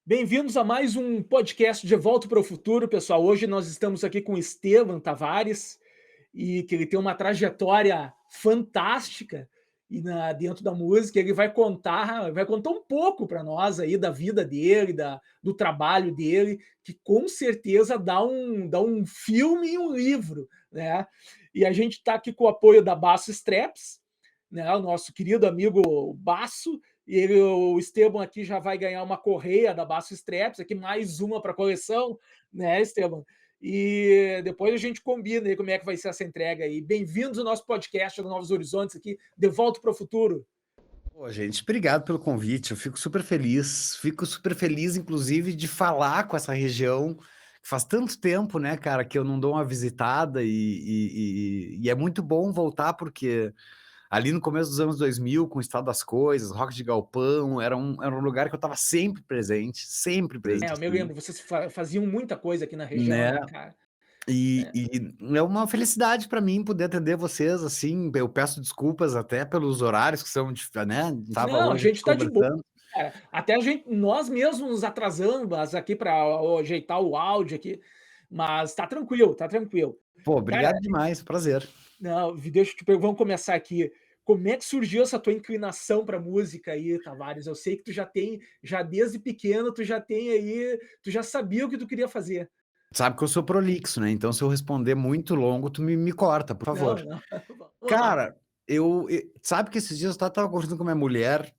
Bem-vindos a mais um podcast de Volta para o Futuro, pessoal. Hoje nós estamos aqui com o Estevam Tavares e que ele tem uma trajetória fantástica dentro da música. Ele vai contar um pouco para nós aí da vida dele, do trabalho dele, que com certeza dá um filme e um livro, né? E a gente está aqui com o apoio da Basso Straps, né? O nosso querido amigo Basso. O Esteban aqui já vai ganhar uma correia da Basso Straps, aqui mais uma para a coleção, né, Esteban? E depois a gente combina aí como é que vai ser essa entrega aí. Bem-vindos ao nosso podcast do Novos Horizontes aqui, De Volta para o Futuro. Pô, gente, obrigado pelo convite. Eu fico super feliz, inclusive, de falar com essa região que faz tanto tempo, né, cara, que eu não dou uma visitada e é muito bom voltar porque ali no começo dos anos 2000, com o Estado das Coisas, Rock de Galpão, era um lugar que eu estava sempre presente, Eu me assim, lembro, vocês faziam muita coisa aqui na região, né? né, cara? E, É. e é uma felicidade para mim poder atender vocês, assim. Eu peço desculpas até pelos horários que são, né? Estava Não, a hoje gente está de boa, conversando. cara. Até nós mesmos nos atrasamos aqui para ajeitar o áudio aqui, mas tá tranquilo, tá tranquilo. Pô, Cara, obrigado demais, prazer. não, deixa eu te perguntar, vamos começar aqui. Como é que surgiu essa tua inclinação para música aí, Tavares? Eu sei que já desde pequeno, tu já sabia o que tu queria fazer. Sabe que eu sou prolixo, né? Então, se eu responder muito longo, tu me corta, por favor. Não, não, vamos lá. Cara, sabe que esses dias eu tava conversando com minha mulher,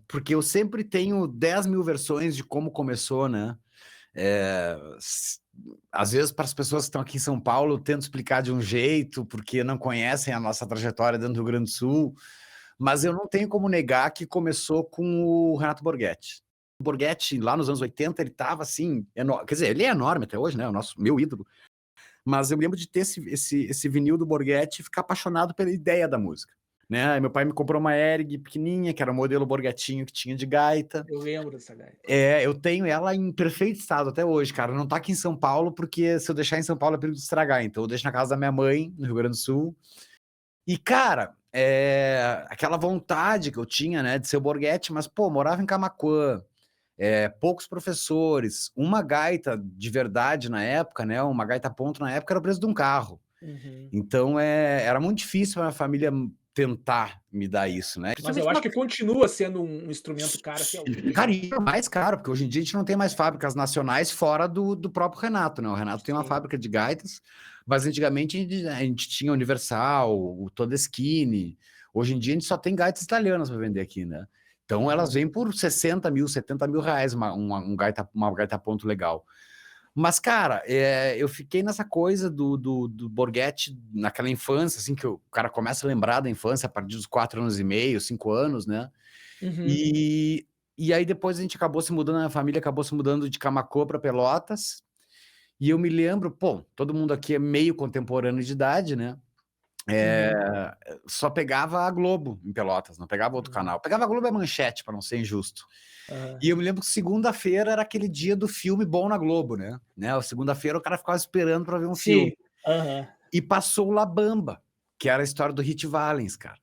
porque eu sempre tenho 10.000 versões de como começou, né? É, s- Às vezes, para as pessoas que estão aqui em São Paulo, eu tento explicar de um jeito, porque não conhecem a nossa trajetória dentro do Rio Grande do Sul, mas eu não tenho como negar que começou com o Renato Borghetti. O Borghetti, lá nos anos 80, ele tava assim, quer dizer, ele é enorme até hoje, né? Meu ídolo. Mas eu me lembro de ter esse vinil do Borghetti e ficar apaixonado pela ideia da música. Né? Aí meu pai me comprou uma Erg pequenininha, que era o modelo Borghettinho que tinha de gaita. Eu lembro dessa gaita. Eu tenho ela em perfeito estado até hoje, cara. Não tá aqui em São Paulo, porque se eu deixar em São Paulo é perigo de estragar. Então eu deixo na casa da minha mãe, no Rio Grande do Sul. E, cara, aquela vontade que eu tinha, né, de ser o Borghetti, mas, pô, morava em Camaquã, poucos professores, uma gaita de verdade na época, né, uma gaita ponto na época era o preço de um carro. Uhum. Então, era muito difícil para minha família tentar me dar isso, né? Mas eu Principalmente acho uma que continua sendo um instrumento caro até hoje, né? carinho mais caro, porque hoje em dia a gente não tem mais fábricas nacionais fora do próprio Renato, né? O Renato tem uma Sim. fábrica de gaitas, mas antigamente a gente tinha Universal, o Todeschini. Hoje em dia a gente só tem gaitas italianas para vender aqui, né? Então elas Uhum. vêm por 60 mil, 70 mil reais uma gaita ponto legal. Mas, cara, eu fiquei nessa coisa do Borghetti naquela infância, assim, que o cara começa a lembrar da infância a partir dos 4 anos e meio, 5 anos, né? Uhum. E aí depois a gente acabou se mudando, a família acabou se mudando de Camaquã para Pelotas. E eu me lembro, pô, todo mundo aqui é meio contemporâneo de idade, né? É, Uhum. Só pegava a Globo em Pelotas, não pegava outro Uhum. canal. Pegava a Globo e a Manchete, para não ser injusto. Aham. E eu me lembro que segunda-feira era aquele dia do filme bom na Globo, né? Segunda-feira o cara ficava esperando para ver um filme. Sim. Aham. E passou o La Bamba, que era a história do Hit Valens, cara.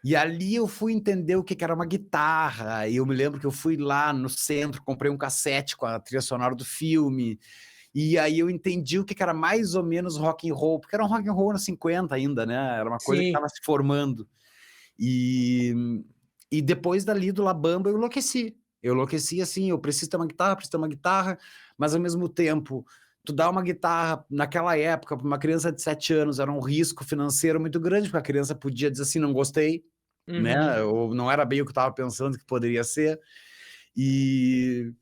E ali eu fui entender o que que era uma guitarra, e eu me lembro que eu fui lá no centro, comprei um cassete com a trilha sonora do filme, e aí eu entendi o que que era mais ou menos rock and roll, porque era um rock and roll anos 50 ainda, né? Era uma coisa que Sim. estava se formando. E, e depois dali do La Bamba eu enlouqueci. Eu enlouqueci assim, eu preciso ter uma guitarra, mas ao mesmo tempo, tu dá uma guitarra naquela época para uma criança de 7 anos era um risco financeiro muito grande, porque a criança podia dizer assim, não gostei, Uhum. né? Ou não era bem o que eu estava pensando que poderia ser. E,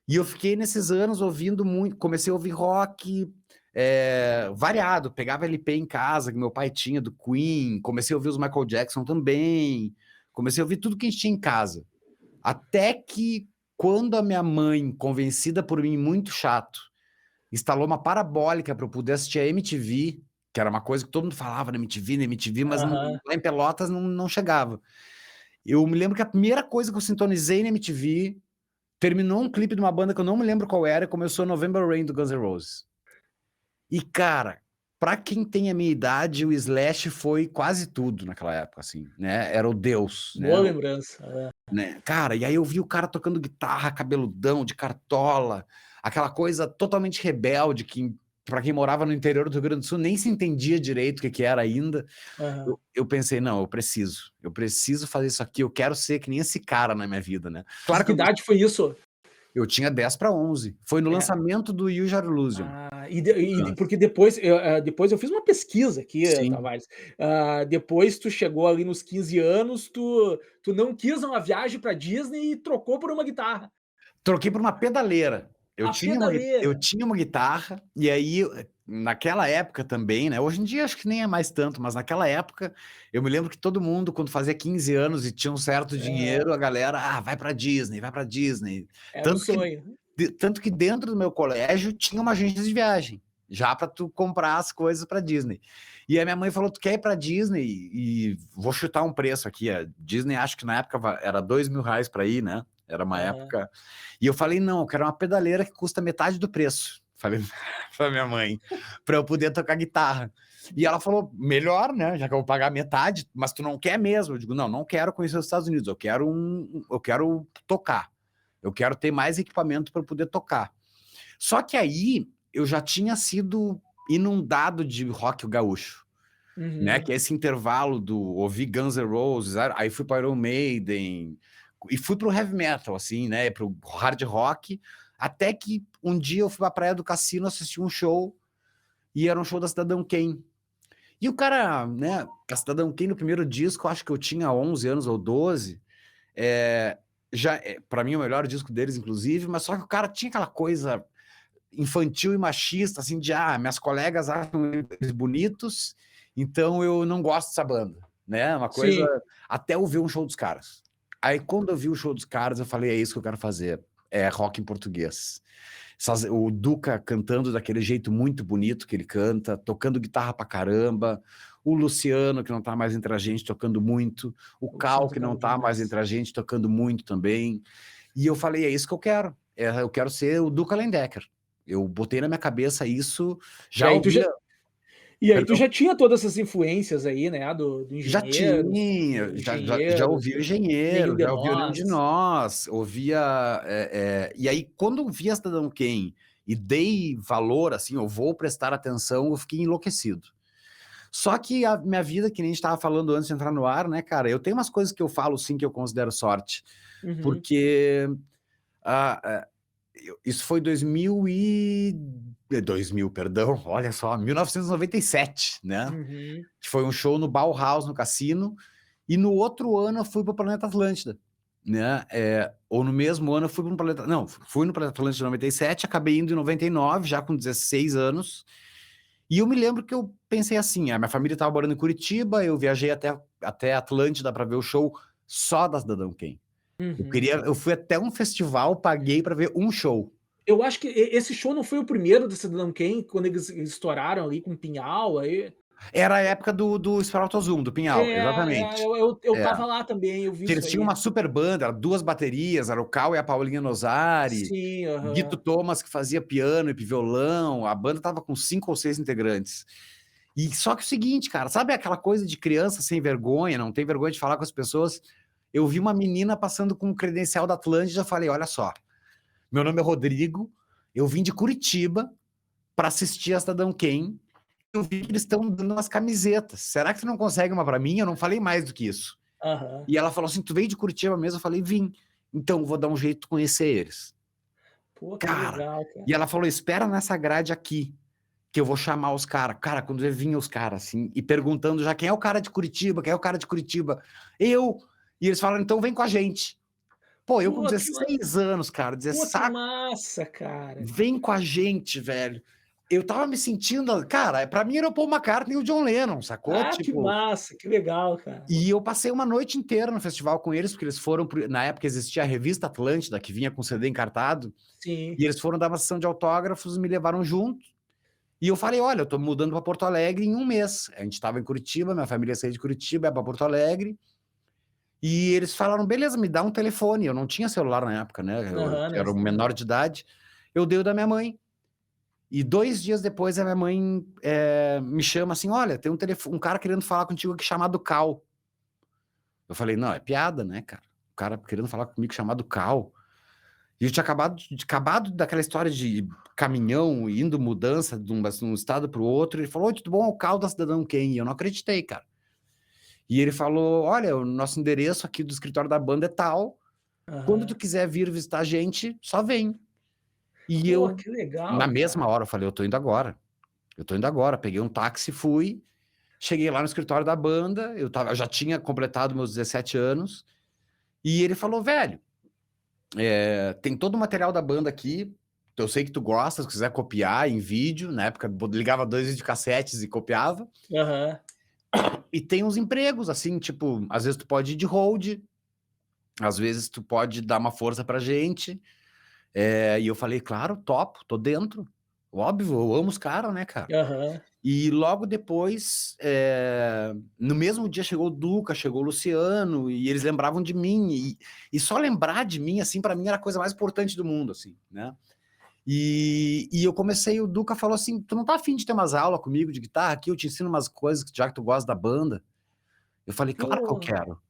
e eu fiquei nesses anos ouvindo muito, comecei a ouvir rock variado, pegava LP em casa que meu pai tinha do Queen, comecei a ouvir os Michael Jackson também, comecei a ouvir tudo que a gente tinha em casa. Até que quando a minha mãe, convencida por mim muito chato, instalou uma parabólica para eu poder assistir a MTV, que era uma coisa que todo mundo falava na MTV, mas Aham. lá em Pelotas não chegava. Eu me lembro que a primeira coisa que eu sintonizei na MTV terminou um clipe de uma banda que eu não me lembro qual era, e começou November Rain do Guns N' Roses. E, cara, Pra quem tem a minha idade, o Slash foi quase tudo naquela época, assim, né? Era o Deus, Boa né? lembrança. Né? Cara, e aí eu vi o cara tocando guitarra, cabeludão, de cartola, aquela coisa totalmente rebelde que para quem morava no interior do Rio Grande do Sul nem se entendia direito o que que era ainda. Aham. Eu pensei, não, eu preciso fazer isso aqui, eu quero ser que nem esse cara na minha vida, né? De Claro que que idade foi isso? eu tinha 10 para 11, foi no É. lançamento do Use Your Illusion. Porque depois eu fiz uma pesquisa aqui, Sim, Tavares. Depois tu chegou ali nos 15 anos, tu não quis uma viagem pra Disney e trocou por uma guitarra. troquei por uma pedaleira. A pedaleira. Eu tinha uma guitarra, e aí, naquela época também, né? Hoje em dia acho que nem é mais tanto, mas naquela época eu me lembro que todo mundo, quando fazia 15 anos e tinha um certo Aham. dinheiro, a galera, vai pra Disney, vai pra Disney. Era o Tanto que, sonho. tanto que dentro do meu colégio tinha uma agência de viagem, já para tu comprar as coisas pra Disney. E a minha mãe falou: tu quer ir pra Disney? E vou chutar um preço aqui. A Disney, acho que na época era R$ 2.000 para ir, né? Era uma Aham. época. E eu falei: não, eu quero uma pedaleira que custa metade do preço. Falei para minha mãe, para eu poder tocar guitarra. E ela falou: melhor, né? Já que eu vou pagar metade, mas tu não quer mesmo? Eu digo: não, não quero conhecer os Estados Unidos, eu quero tocar. Eu quero ter mais equipamento para poder tocar. Só que aí eu já tinha sido inundado de rock gaúcho, né? Uhum. Que é esse intervalo do ouvir Guns N' Roses, aí fui para Iron Maiden e fui pro heavy metal, assim, né? Pro hard rock, até que um dia eu fui pra Praia do Cassino assistir um show e era um show da Cidadão Kane. E o cara, né? A Cidadão Kane no primeiro disco, acho que eu tinha 11 anos ou 12. É, já para mim o melhor disco deles, inclusive, mas só que o cara tinha aquela coisa infantil e machista, assim, de minhas colegas acham eles bonitos, então eu não gosto dessa banda, né? Uma coisa. Sim. Até eu ver um show dos caras. Aí, quando eu vi o show dos caras, eu falei: é isso que eu quero fazer. É rock em português. O Duca cantando daquele jeito muito bonito que ele canta, tocando guitarra pra caramba. O Luciano, que não tá mais entre a gente, tocando muito. O O Cal, Luciano que tocava não tá mais demais. entre a gente, tocando muito também. E eu falei: é isso que eu quero. Eu quero ser o Duca Lendecker. Eu botei na minha cabeça isso, E já aí tu já ouvia, e aí tu perdão, já tinha todas essas influências aí, né, do já Engenheiros, tinha, do já Engenheiros, ouvi o do Nenhum Engenheiro, de já ouvi o Nenhum de Nós. Nós, ouvia, e aí quando eu vi a Cidadão Kane e dei valor, assim, eu vou prestar atenção, eu fiquei enlouquecido. Só que a minha vida, que nem a gente estava falando antes de entrar no ar, né, cara, eu tenho umas coisas que eu falo, sim, que eu considero sorte, Uhum, porque ah, isso foi 2000, perdão, olha só, 1997, né? uhum. Que foi um show no Bauhaus, no Cassino, e no outro ano eu fui para o Planeta Atlântida, né? Ou no mesmo ano eu fui para o Planeta... Não, fui no Planeta Atlântida em 97, acabei indo em 99, já com 16 anos, e eu me lembro que eu pensei assim, a minha família estava morando em Curitiba, eu viajei até Atlântida para ver o show só da Cidadão Kane. Uhum. Eu fui até um festival, paguei para ver um show. Eu acho que esse show não foi o primeiro do Cidadão Kane, quando eles estouraram ali com Pinhal, aí Era a época do Esperalto Zoom, do Pinhal, exatamente. eu É. estava lá também, eu vi Que isso eles tinham aí. uma super banda, era 2 baterias, era o Cal e a Paulinha Nozari, Sim, Guito aham. Thomas que fazia piano e violão, a banda tava com 5 ou 6 integrantes. E só que o seguinte, cara, sabe aquela coisa de criança sem vergonha, não tem vergonha de falar com as pessoas? Eu vi uma menina passando com um credencial da Atlântida, falei: olha só, meu nome é Rodrigo, eu vim de Curitiba para assistir a Cidadão Kane, eu vi que eles estão dando umas camisetas. Será que você não consegue uma para mim? Eu não falei mais do que isso. Aham. E ela falou assim: tu veio de Curitiba mesmo? Eu falei: vim. Então, vou dar um jeito de conhecer eles. Pô, que Cara, legal, e cara. ela falou: espera nessa grade aqui, que eu vou chamar os caras. Cara, quando vinha os caras assim, e perguntando já quem é o cara de Curitiba, quem é o cara de Curitiba? Eu. E eles falaram: então vem com a gente. Pô, eu com Pô, 16 anos, cara, que 16, massa, cara. vem com a gente, velho. Eu tava me sentindo, cara, pra mim era o Paul McCartney e o John Lennon, sacou? Que Tipo, massa, que legal, cara. e eu passei uma noite inteira no festival com eles, porque eles foram, na época existia a revista Atlântida, que vinha com CD encartado, Sim. e eles foram dar uma sessão de autógrafos, me levaram junto, e eu falei: olha, eu tô mudando para Porto Alegre em um mês. A gente estava em Curitiba, minha família saiu de Curitiba, é para Porto Alegre, e eles falaram: beleza, me dá um telefone. Eu não tinha celular na época, né? Eu Aham, né, era um sim. menor de idade. Eu dei o da minha mãe. E 2 dias depois a minha mãe me chama assim, olha, tem um cara querendo falar contigo aqui chamado Cal. Eu falei, não, é piada, né, cara? O cara querendo falar comigo chamado Cal. E eu tinha acabado daquela história de caminhão indo mudança de um estado para o outro. Ele falou, oi, tudo bom? É o Cal da Cidadão Quem? E eu não acreditei, cara. E ele falou, olha, o nosso endereço aqui do escritório da banda é tal. Quando tu Aham. quiser vir visitar a gente, só vem. E Pô, eu, que na legal, mesma cara. hora, eu falei, eu tô indo agora. Eu tô indo agora. Peguei um táxi, fui. Cheguei lá no escritório da banda. Eu já tinha completado meus 17 anos. E ele falou, velho, tem todo o material da banda aqui. Eu sei que tu gosta, se quiser copiar em vídeo. Na época, ligava 2 videocassetes e copiava. Aham. E tem uns empregos, assim, tipo, às vezes tu pode ir de hold, às vezes tu pode dar uma força pra gente. E eu falei, claro, topo, tô dentro. Óbvio, eu amo os caras, né, cara? Aham. E logo depois, no mesmo dia chegou o Duca, chegou o Luciano, e eles lembravam de mim. E só lembrar de mim, assim, pra mim era a coisa mais importante do mundo, assim, né? E eu comecei, o Duca falou assim, tu não tá afim de ter umas aulas comigo de guitarra aqui? Eu te ensino umas coisas, já que tu gosta da banda. Eu falei, claro que eu Pô. quero.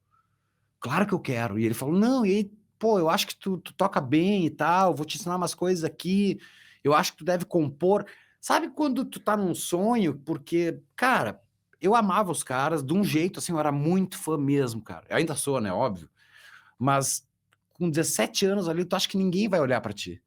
Claro que eu quero. E ele falou, não, e aí, pô, eu acho que tu toca bem e tal, vou te ensinar umas coisas aqui, eu acho que tu deve compor. Sabe quando tu tá num sonho? Porque, cara, eu amava os caras de um jeito, assim, eu era muito fã mesmo, cara. Eu ainda sou, né, óbvio. Mas com 17 anos ali, tu acha que ninguém vai olhar pra ti.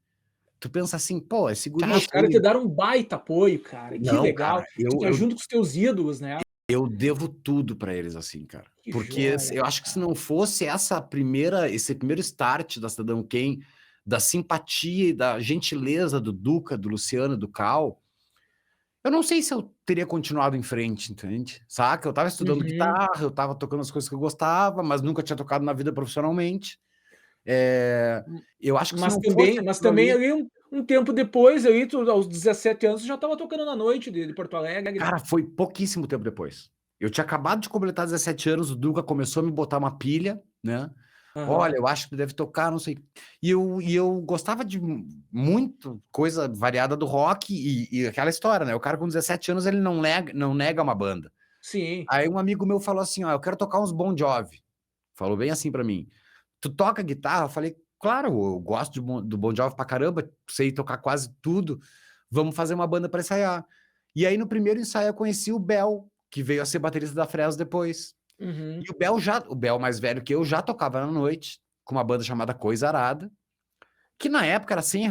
Tu pensa assim, pô, esse guri Ah, os caras te chega... deram um baita apoio, cara. Que Não, legal. cara, Tu tá junto com os teus ídolos, né? eu devo tudo pra eles, assim, cara. Que Porque joia, eu acho que se cara. não fosse esse primeiro start da Cidadão Quem, da simpatia e da gentileza do Duca, do Luciano, do Cal, eu não sei se eu teria continuado em frente, entende? Saca? Eu tava estudando Uhum. guitarra, eu tava tocando as coisas que eu gostava, mas nunca tinha tocado na vida profissionalmente. É, eu acho que se Mas não fosse também mas aquilo também ali, ali um tempo depois, ali, tu aos 17 anos, tu já estava tocando na noite de Porto Alegre. cara, foi pouquíssimo tempo depois. Eu tinha acabado de completar 17 anos, o Duca começou a me botar uma pilha, né? Olha, Aham. eu acho que tu deve tocar, não sei. E eu gostava de muito coisa variada do rock e aquela história, né? O cara com 17 anos, ele não nega uma banda. Sim. Aí um amigo meu falou assim, ó, eu quero tocar uns Bon Jovi. Falou bem assim pra mim. Tu toca guitarra? Eu falei, claro, eu gosto do Bon Jovi pra caramba, sei tocar quase tudo. Vamos fazer uma banda pra ensaiar. E aí no primeiro ensaio eu conheci o Bel, que veio a ser baterista da Fresno depois. Uhum. E o Bel mais velho que eu já tocava na noite, com uma banda chamada Coisa Arada, que na época era R$ 100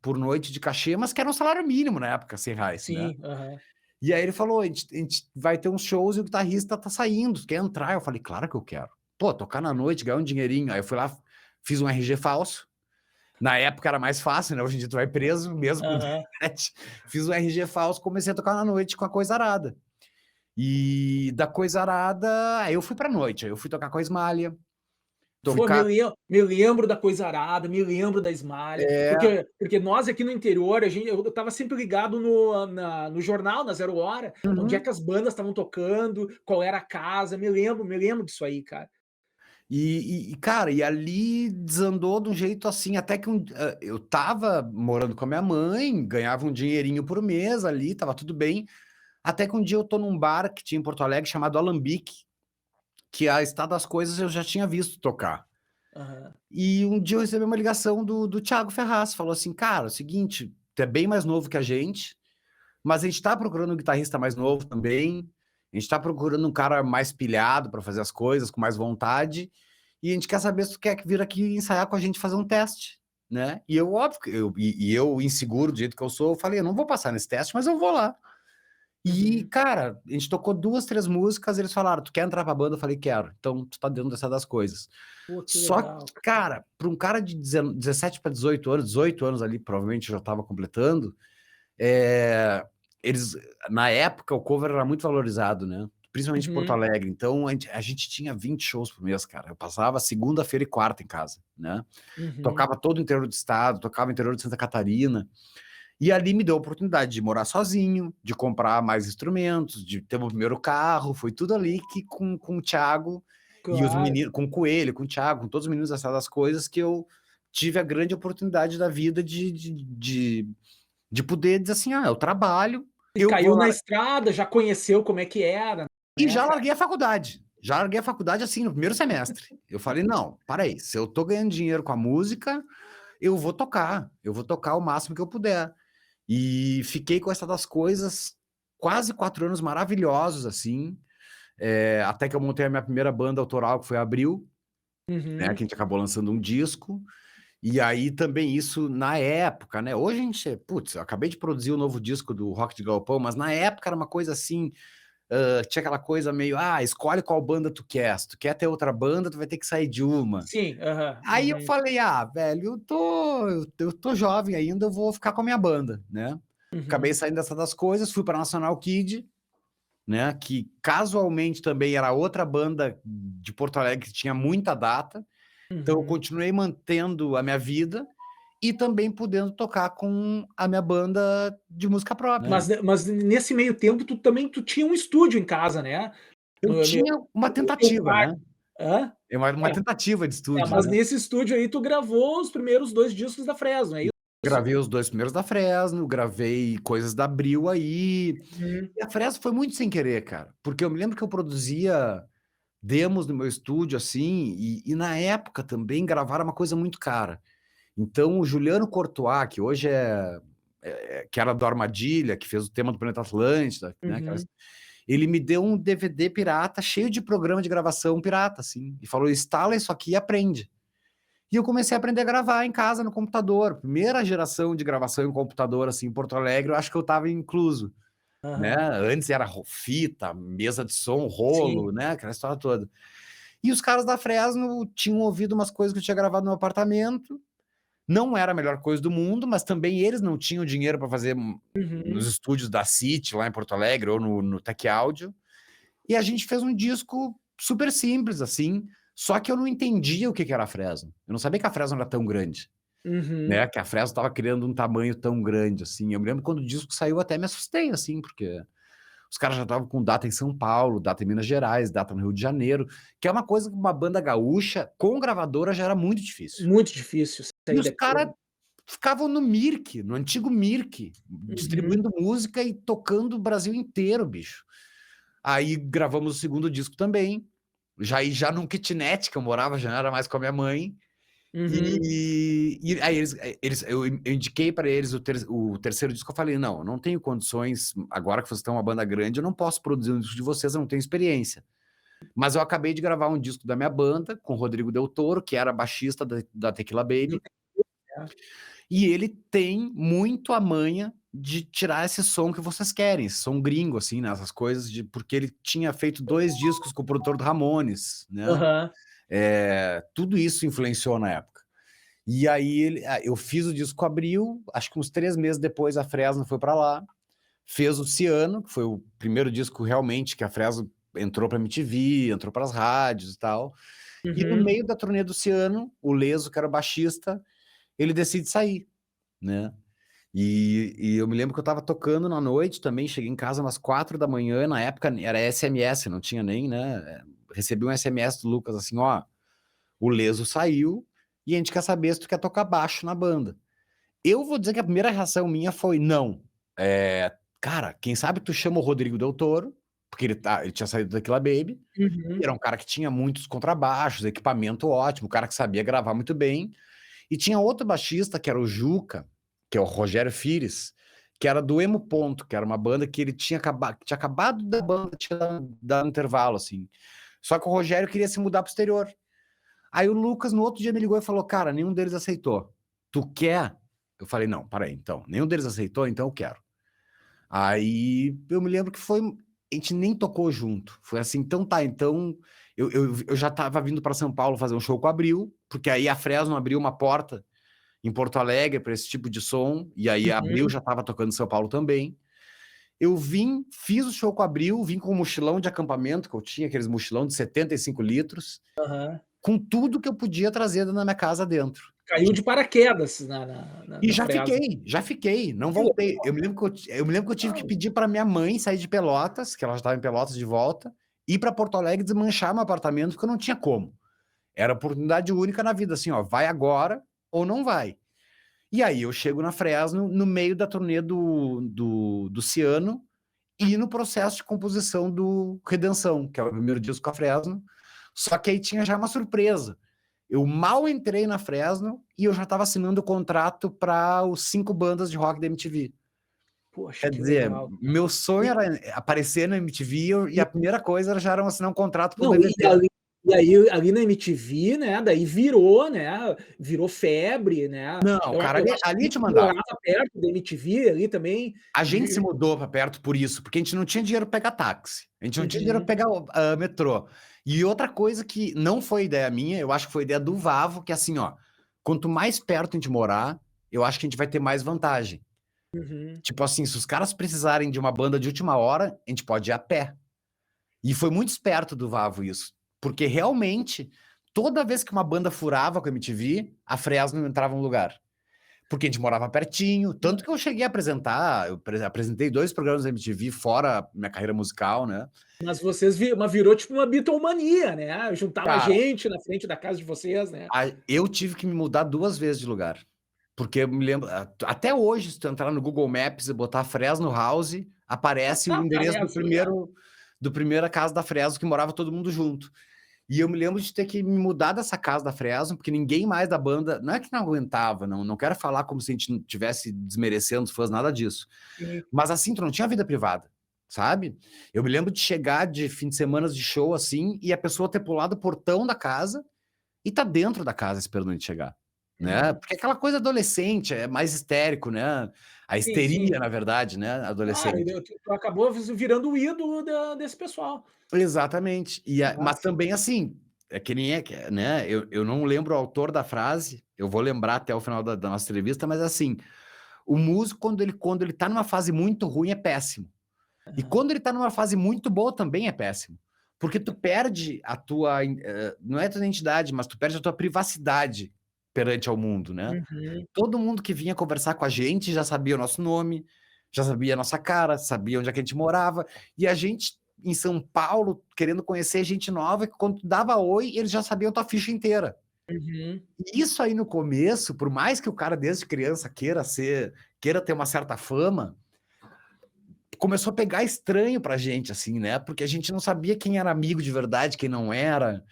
por noite de cachê, mas que era um salário mínimo na época, R$ 100, né? Sim, aham. E aí ele falou, a gente vai ter uns shows e o guitarrista tá saindo, tu quer entrar? Eu falei, claro que eu quero. Pô, tocar na noite, ganhar um dinheirinho. Aí eu fui lá, fiz um RG falso. Na época era mais fácil, né? Hoje em dia tu vai preso mesmo com Aham. internet. Fiz um RG falso, comecei a tocar na noite com a Coisa Arada. E da Coisa Arada, aí eu fui pra noite, aí eu fui tocar com a Ismália, Pô, tocar... me lembro da Coisa Arada, me lembro da Esmalha, É, porque nós aqui no interior, eu estava sempre ligado no jornal, na Zero Hora, onde é uhum. que as bandas estavam tocando, qual era a casa, me lembro disso aí, cara. Cara, e ali desandou de um jeito assim, até que eu tava morando com a minha mãe, ganhava um dinheirinho por mês ali, tava tudo bem. Até que um dia eu tô num bar que tinha em Porto Alegre chamado Alambique, que a Estado das Coisas eu já tinha visto tocar. Aham. E um dia eu recebi uma ligação do Thiago Ferraz, falou assim, cara, é o seguinte, tu é bem mais novo que a gente, mas a gente tá procurando um guitarrista mais novo também, a gente tá procurando um cara mais pilhado para fazer as coisas, com mais vontade, e a gente quer saber se tu quer vir aqui ensaiar com a gente, fazer um teste, né? E eu, óbvio, eu inseguro do jeito que eu sou, eu falei, eu não vou passar nesse teste, mas eu vou lá. E, Uhum. cara, a gente tocou 2, 3 músicas, eles falaram, tu quer entrar pra banda? Eu falei, quero. Então, tu tá dentro dessa das coisas. Pô, que Só que, legal, cara. cara, para um cara de 17 para 18 anos, 18 anos ali, provavelmente eu já tava completando, é, eles, na época, o cover era muito valorizado, né? Principalmente em Porto Uhum. Alegre. Então, a gente tinha 20 shows por mês, cara. Eu passava segunda-feira e quarta em casa, né? Uhum. Tocava todo o interior do estado, tocava o interior de Santa Catarina. E ali me deu a oportunidade de morar sozinho, de comprar mais instrumentos, de ter o meu primeiro carro. Foi tudo ali que com o Thiago e os Claro. meninos, com o Coelho, com o Thiago, com todos os meninos dessas coisas, que eu tive a grande oportunidade da vida de de poder dizer assim, eu trabalho, E eu vou caiu na lá estrada, já conheceu como é que era, e né, já cara? larguei a faculdade. Já larguei a faculdade, assim, no primeiro semestre. Eu falei: "Não, para aí, se eu tô ganhando dinheiro com a música, eu vou tocar o máximo que eu puder". E fiquei com essa das coisas quase 4 anos maravilhosos, assim, até que eu montei a minha primeira banda autoral, que foi a Abril, né, Uhum. que a gente acabou lançando um disco, e aí também isso na época, né, hoje a gente putz, eu acabei de produzir o novo disco do Rock de Galpão, mas na época era uma coisa assim, tinha aquela coisa meio: escolhe qual banda tu quer, se tu quer ter outra banda, tu vai ter que sair de uma. Sim, aham. Aí eu Uhum, falei: velho, eu tô jovem ainda, eu vou ficar com a minha banda, né". Acabei uhum, saindo dessa das coisas, fui pra Nacional Kid, né, que casualmente também era outra banda de Porto Alegre que tinha muita data, então eu uhum. continuei mantendo a minha vida e também podendo tocar com a minha banda de música própria. Mas nesse meio tempo tu tinha um estúdio em casa, né? Eu No tinha uma teu tentativa, quarto. né, Hã? uma tentativa de estúdio, Mas né. nesse estúdio aí tu gravou os primeiros 2 discos da Fresno, é isso? Gravei os 2 primeiros da Fresno, gravei coisas da Abril aí, Uhum, e a Fresno foi muito sem querer, cara, porque eu me lembro que eu produzia demos no meu estúdio, assim, e na época também gravar era uma coisa muito cara. Então o Juliano Courtois, que hoje que era do Armadilha, que fez o tema do Planeta Atlântida, né, uhum. ele me deu um DVD pirata cheio de programa de gravação pirata, assim, e falou: "Instala isso aqui e aprende". E eu comecei a aprender a gravar em casa no computador. Primeira geração de gravação em computador, assim, em Porto Alegre, eu acho que eu estava incluso, né. Aham. Antes era fita, mesa de som, Sim. rolo, né, aquela história toda. E os caras da Fresno tinham ouvido umas coisas que eu tinha gravado no meu apartamento. Não era a melhor coisa do mundo, mas também eles não tinham dinheiro para fazer nos Uhum. estúdios da City, lá em Porto Alegre, ou no Tech Áudio. E a gente fez um disco super simples, assim, só que eu não entendia o que que era a Fresno. Eu não sabia que a Fresno era tão grande, né, Uhum. que a Fresno estava criando um tamanho tão grande, assim. Eu me lembro quando o disco saiu, até me assustei, assim, porque os caras já estavam com data em São Paulo, data em Minas Gerais, data no Rio de Janeiro, que é uma coisa que uma banda gaúcha com gravadora já era muito difícil. Muito difícil E sair os daqui. caras ficavam no Mirk, no antigo Mirk, Uhum. distribuindo música e tocando o Brasil inteiro, bicho. Aí gravamos o segundo disco também, já num kitnet que eu morava, já não era mais com a minha mãe. Uhum. E aí eu indiquei para eles o terceiro disco, eu falei: "Não, eu não tenho condições, agora que vocês estão uma banda grande, eu não posso produzir um disco de vocês, eu não tenho experiência". Mas eu acabei de gravar um disco da minha banda, com o Rodrigo Del Toro, que era baixista da Tequila Do Baby, é. e ele tem muito a manha de tirar esse som que vocês querem, esse som gringo, assim, né, essas coisas de porque ele tinha feito 2 discos com o produtor do Ramones, né, Aham. tudo isso influenciou na época. E aí eu fiz o disco Abril, acho que uns 3 meses depois a Fresno foi pra lá, fez o Ciano, que foi o primeiro disco realmente que a Fresno entrou pra MTV, entrou para as rádios e tal. E no Uhum. meio da turnê do Ciano, o Leso, que era o baixista, ele decide sair, né. E eu me lembro que eu estava tocando na noite também, cheguei em casa umas 4 da manhã, na época era SMS, não tinha nem, né, recebi um SMS do Lucas assim: "Ó, o Leso saiu e a gente quer saber se tu quer tocar baixo na banda". Eu vou dizer que a primeira reação minha foi: "Não, cara, quem sabe tu chama o Rodrigo Del Toro", porque ele tinha saído daquela Baby, e Uhum. era um cara que tinha muitos contrabaixos, equipamento ótimo, um cara que sabia gravar muito bem. E tinha outro baixista que era o Juca, que é o Rogério Fires, que era do Emo Ponto, que era uma banda que ele tinha acabado da banda, tinha dado um intervalo, assim. Só que o Rogério queria se mudar para o exterior. Aí o Lucas, no outro dia, me ligou e falou: "Cara, nenhum deles aceitou. Tu quer?" Eu falei: "Não, para aí, então. Nenhum deles aceitou, então eu quero". Aí eu me lembro que a gente nem tocou junto. Foi assim: "Então tá, então". Eu já estava vindo para São Paulo fazer um show com a Abril, porque aí a Fresno abriu uma porta em Porto Alegre para esse tipo de som, e aí a Abril Uhum. já estava tocando em São Paulo também. Eu vim, fiz o show com a Abril, vim com um mochilão de acampamento que eu tinha, aqueles mochilão de 75 litros, Aham. com tudo que eu podia trazer na minha casa dentro. Caiu de paraquedas E na Fresno. já fiquei, não Que voltei. legal. Eu me lembro que eu tive que pedir para minha mãe sair de Pelotas, que ela já estava em Pelotas de volta, ir para Porto Alegre e desmanchar meu apartamento, porque eu não tinha como. Era oportunidade única na vida, assim, ó, vai agora ou não vai. E aí eu chego na Fresno no meio da turnê do Ciano e no processo de composição do Redenção, que é o primeiro disco com a Fresno. Só que aí tinha já uma surpresa. Eu mal entrei na Fresno e eu já estava assinando o contrato para os 5 bandas de rock da MTV. Poxa, Quer que dizer, legal. meu sonho E, era aparecer na MTV e a primeira coisa já era assinar um contrato para o não, DVD. e aí ali na MTV, né? Daí virou, né? Virou febre, né? Não, cara, Eu ali, acho que ali a te gente mandava. morava perto da MTV ali também. A gente se vi- mudou para perto por isso, porque a gente não tinha dinheiro para pegar táxi, a gente não tinha dinheiro Uhum, para pegar metrô. E outra coisa que não foi ideia minha, eu acho que foi ideia do Vavo, que é assim, ó, quanto mais perto a gente morar, eu acho que a gente vai ter mais vantagem. uhum. Tipo assim, se os caras precisarem de uma banda de última hora, a gente pode ir a pé. E foi muito esperto do Vavo isso, porque realmente, toda vez que uma banda furava com a MTV, a Fresno entrava no lugar. Porque a gente morava pertinho, tanto que eu cheguei a apresentar, apresentei 2 programas da MTV fora minha carreira musical, né? Mas mas virou tipo uma Beatlemania, né? Juntava Cara, gente na frente da casa de vocês, né? eu tive que me mudar 2 vezes de lugar. Porque eu me lembro, até hoje, se tu entrar no Google Maps e botar Fresno House, aparece o endereço Parece, né? do primeira casa da Fresno que morava todo mundo junto. E eu me lembro de ter que me mudar dessa casa da Fresno, porque ninguém mais da banda, não é que não aguentava, não quero falar como se a gente não tivesse desmerecendo os fãs, nada disso. Sim. Mas assim, tu não tinha vida privada, sabe? Eu me lembro de chegar de fim de semana de show assim, e a pessoa ter pulado o portão da casa e tá dentro da casa esperando a gente chegar, né? Uhum. Porque aquela coisa adolescente, é mais histérico, né? A Sim, histeria, sim. na verdade, né? Claro, Adolescente. tu acabou virando o ídolo desse pessoal. Exatamente. Mas Nossa. também assim, é que nem né? Eu não lembro o autor da frase, eu vou lembrar até o final da nossa entrevista, mas assim, o músico, quando ele tá numa fase muito ruim, é péssimo. E Aham. quando ele tá numa fase muito boa, também é péssimo. Porque tu perde a tua, não é a tua identidade, mas tu perde a tua privacidade perante ao mundo, né? Uhum. Todo mundo que vinha conversar com a gente já sabia o nosso nome, já sabia a nossa cara, sabia onde é que a gente morava, e a gente em São Paulo querendo conhecer gente nova, que quando tu dava oi, eles já sabiam a tua ficha inteira. Uhum. E isso aí no começo, por mais que o cara desde criança queira ter uma certa fama, começou a pegar estranho pra gente, assim, né? Porque a gente não sabia quem era amigo de verdade, quem não era.